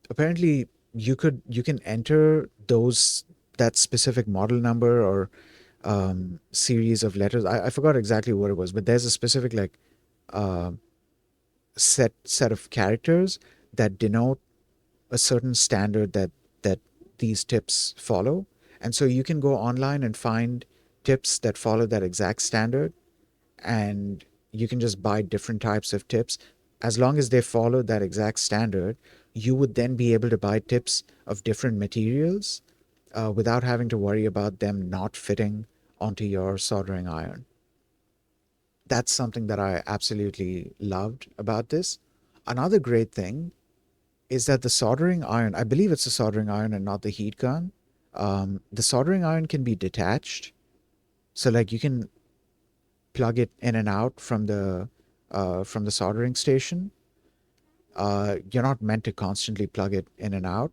apparently you can enter those, that specific model number or series of letters. I forgot exactly what it was, but there's a specific like uh, set of characters that denote a certain standard that these tips follow. And so you can go online and find tips that follow that exact standard, and you can just buy different types of tips. As long as they follow that exact standard, you would then be able to buy tips of different materials without having to worry about them not fitting onto your soldering iron. That's something that I absolutely loved about this. Another great thing is that the soldering iron, I believe it's a soldering iron and not the heat gun. The soldering iron can be detached. So like you can plug it in and out from the soldering station. You're not meant to constantly plug it in and out.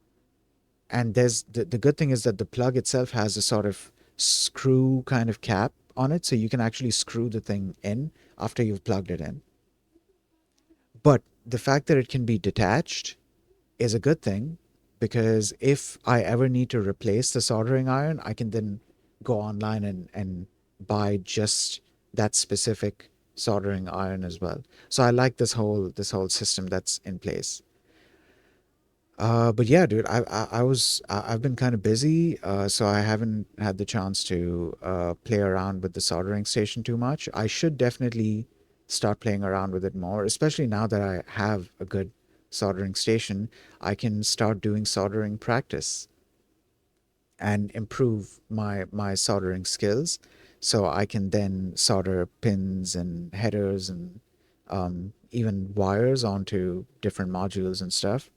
And there's the good thing is that the plug itself has a sort of screw kind of cap on it, so you can actually screw the thing in after you've plugged it in. But the fact that it can be detached is a good thing, because if I ever need to replace the soldering iron, I can then go online and buy just that specific soldering iron as well. So I like this whole system that's in place. But yeah, dude, I've been kind of busy, so I haven't had the chance to play around with the soldering station too much. I should definitely start playing around with it more, especially now that I have a good soldering station. I can start doing soldering practice and improve my soldering skills, so I can then solder pins and headers and even wires onto different modules and stuff.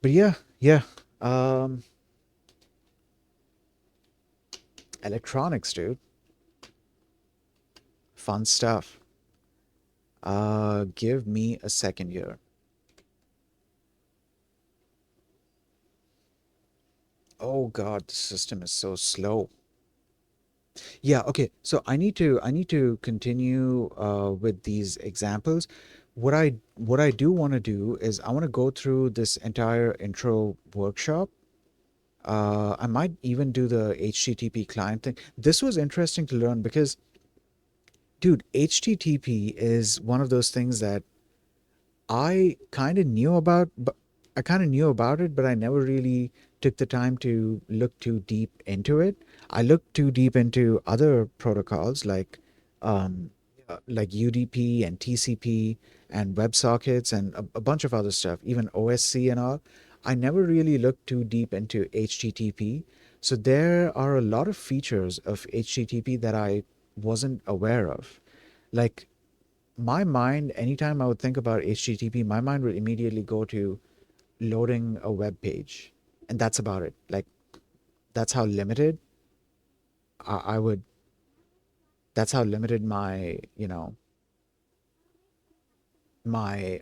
But yeah, yeah. Um, electronics, dude. Fun stuff. Give me a second here. Oh God, the system is so slow. Yeah, okay. So I need to continue with these examples. What I do want to do is I want to go through this entire intro workshop. I might even do the HTTP client thing. This was interesting to learn because, dude, HTTP is one of those things that I kind of knew about, but I kind of knew about it, but I never really took the time to look too deep into it. I looked too deep into other protocols um, like UDP and TCP and WebSockets and a bunch of other stuff, even OSC and all. I never really looked too deep into HTTP. So there are a lot of features of HTTP that I wasn't aware of. Like my mind, anytime I would think about HTTP, my mind would immediately go to loading a web page. And that's about it. Like, that's how limited I would, that's how limited my, you know, my,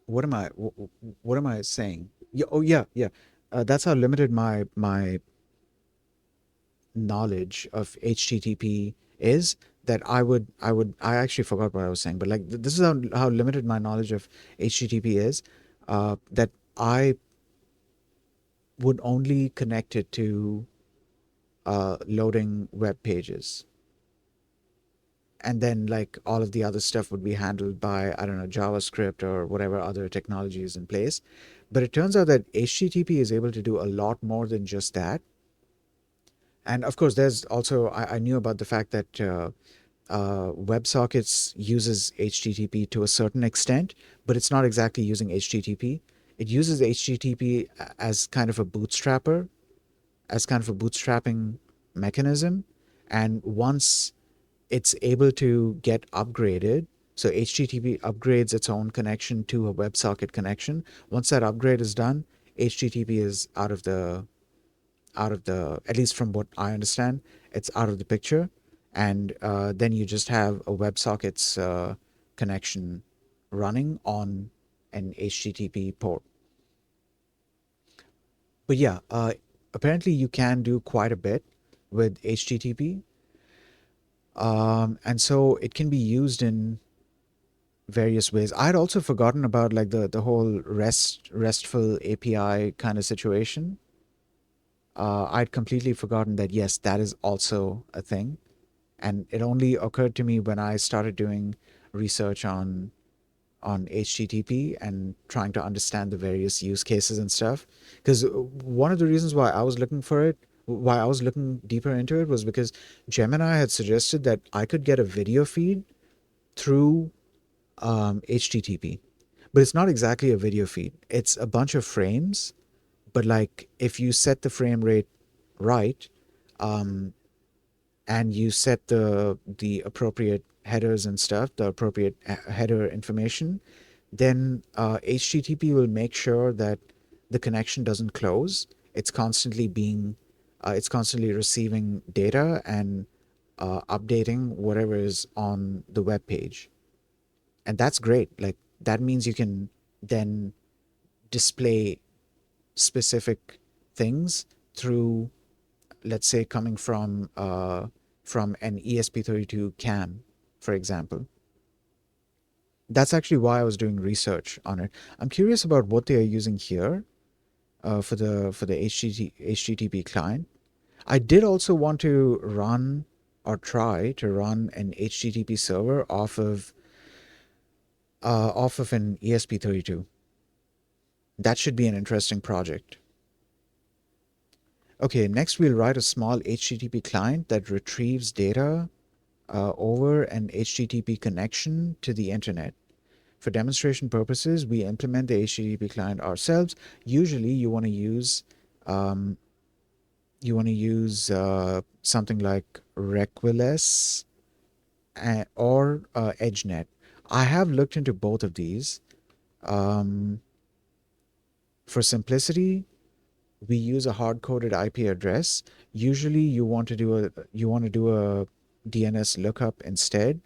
what am I saying? Yeah, oh, yeah, yeah. That's how limited my knowledge of HTTP is, that I actually forgot what I was saying, but like this is how limited my knowledge of HTTP is, that I would only connect it to loading web pages. And then like all of the other stuff would be handled by, I don't know, JavaScript or whatever other technology is in place. But it turns out that HTTP is able to do a lot more than just that. And of course, there's also, I knew about the fact that WebSockets uses HTTP to a certain extent, but it's not exactly using HTTP. It uses HTTP as kind of a bootstrapper, as kind of a bootstrapping mechanism. And once it's able to get upgraded, so HTTP upgrades its own connection to a WebSocket connection. Once that upgrade is done, HTTP is out of the, at least from what I understand, it's out of the picture. And then you just have a WebSockets connection running on an HTTP port. But yeah, apparently you can do quite a bit with HTTP. And so it can be used in various ways. I'd also forgotten about like the whole RESTful API kind of situation. I'd completely forgotten that yes, that is also a thing. And it only occurred to me when I started doing research on HTTP and trying to understand the various use cases and stuff. Because one of the reasons why I was looking deeper into it was because Gemini had suggested that I could get a video feed through HTTP. But it's not exactly a video feed. It's a bunch of frames, but like if you set the frame rate right, um, and you set the appropriate headers and stuff, the appropriate header information, then HTTP will make sure that the connection doesn't close. It's constantly receiving data and updating whatever is on the web page, and that's great. Like that means you can then display specific things through, let's say, coming from an ESP32 cam, for example. That's actually why I was doing research on it. I'm curious about what they are using here for the HTTP client. I did also want to run or try to run an HTTP server off of an ESP32. That should be an interesting project. Okay, next we'll write a small HTTP client that retrieves data over an HTTP connection to the internet. For demonstration purposes, we implement the HTTP client ourselves. Usually, um, you want to use something like Requiles or EdgeNet. I have looked into both of these. Um, for simplicity, we use a hard-coded IP address. Usually, you want to do a DNS lookup instead,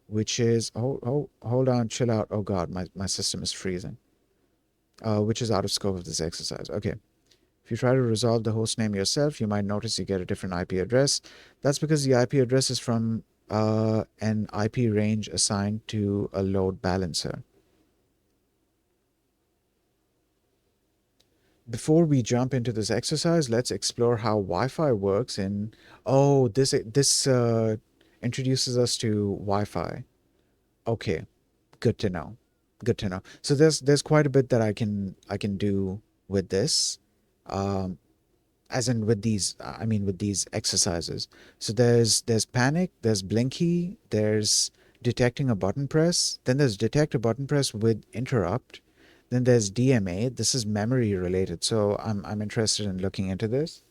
which is hold on, chill out. Oh God, my system is freezing. Which is out of scope of this exercise. Okay. If you try to resolve the host name yourself, you might notice you get a different IP address. That's because the IP address is from an IP range assigned to a load balancer. Before we jump into this exercise, let's explore how Wi-Fi works in. Oh, this introduces us to Wi-Fi. Okay, good to know. Good to know. So there's quite a bit that I can do with this. Um, as in with these, I mean with these exercises. So there's panic, there's blinky, there's detecting a button press, then there's detect a button press with interrupt, then there's DMA. This is memory related, so I'm interested in looking into this.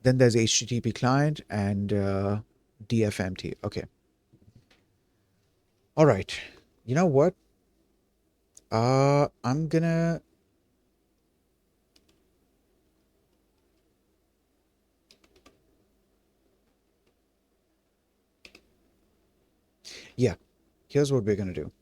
Then there's HTTP client and DFMT. Okay, all right. You know what? I'm gonna, yeah. Here's what we're gonna do.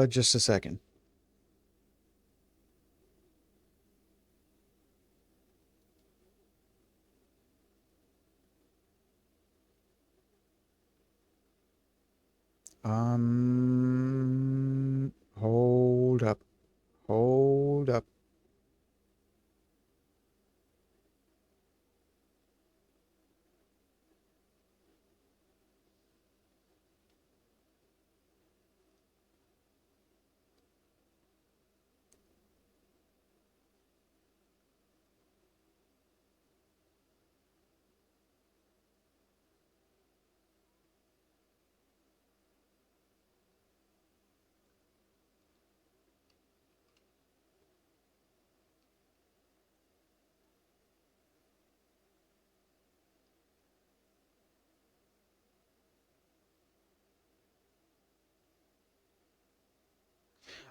Just a second. Hold up, hold up.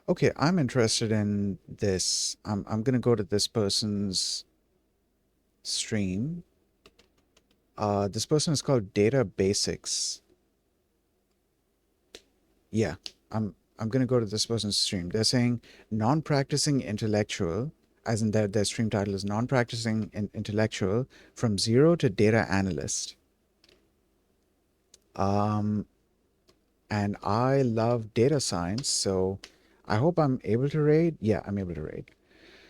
Okay, I'm interested in this. I'm gonna go to this person's stream. This person is called Data Basics. Yeah, I'm gonna go to this person's stream. They're saying non-practicing intellectual, as in their stream title is non-practicing intellectual from zero to data analyst. Um, and I love data science, so I hope I'm able to raid. Yeah, I'm able to raid.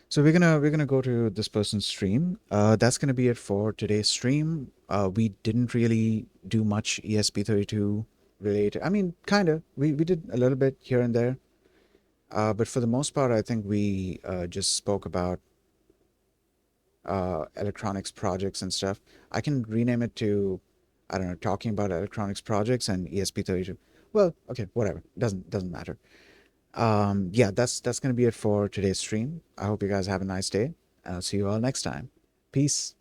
So we're gonna go to this person's stream. That's gonna be it for today's stream. We didn't really do much ESP32 related. I mean, kinda. We did a little bit here and there. But for the most part, I think we just spoke about electronics projects and stuff. I can rename it to, I don't know, talking about electronics projects and ESP32. Well, okay, whatever. Doesn't matter. Yeah, that's gonna be it for today's stream. I hope you guys have a nice day. I'll see you all next time. Peace.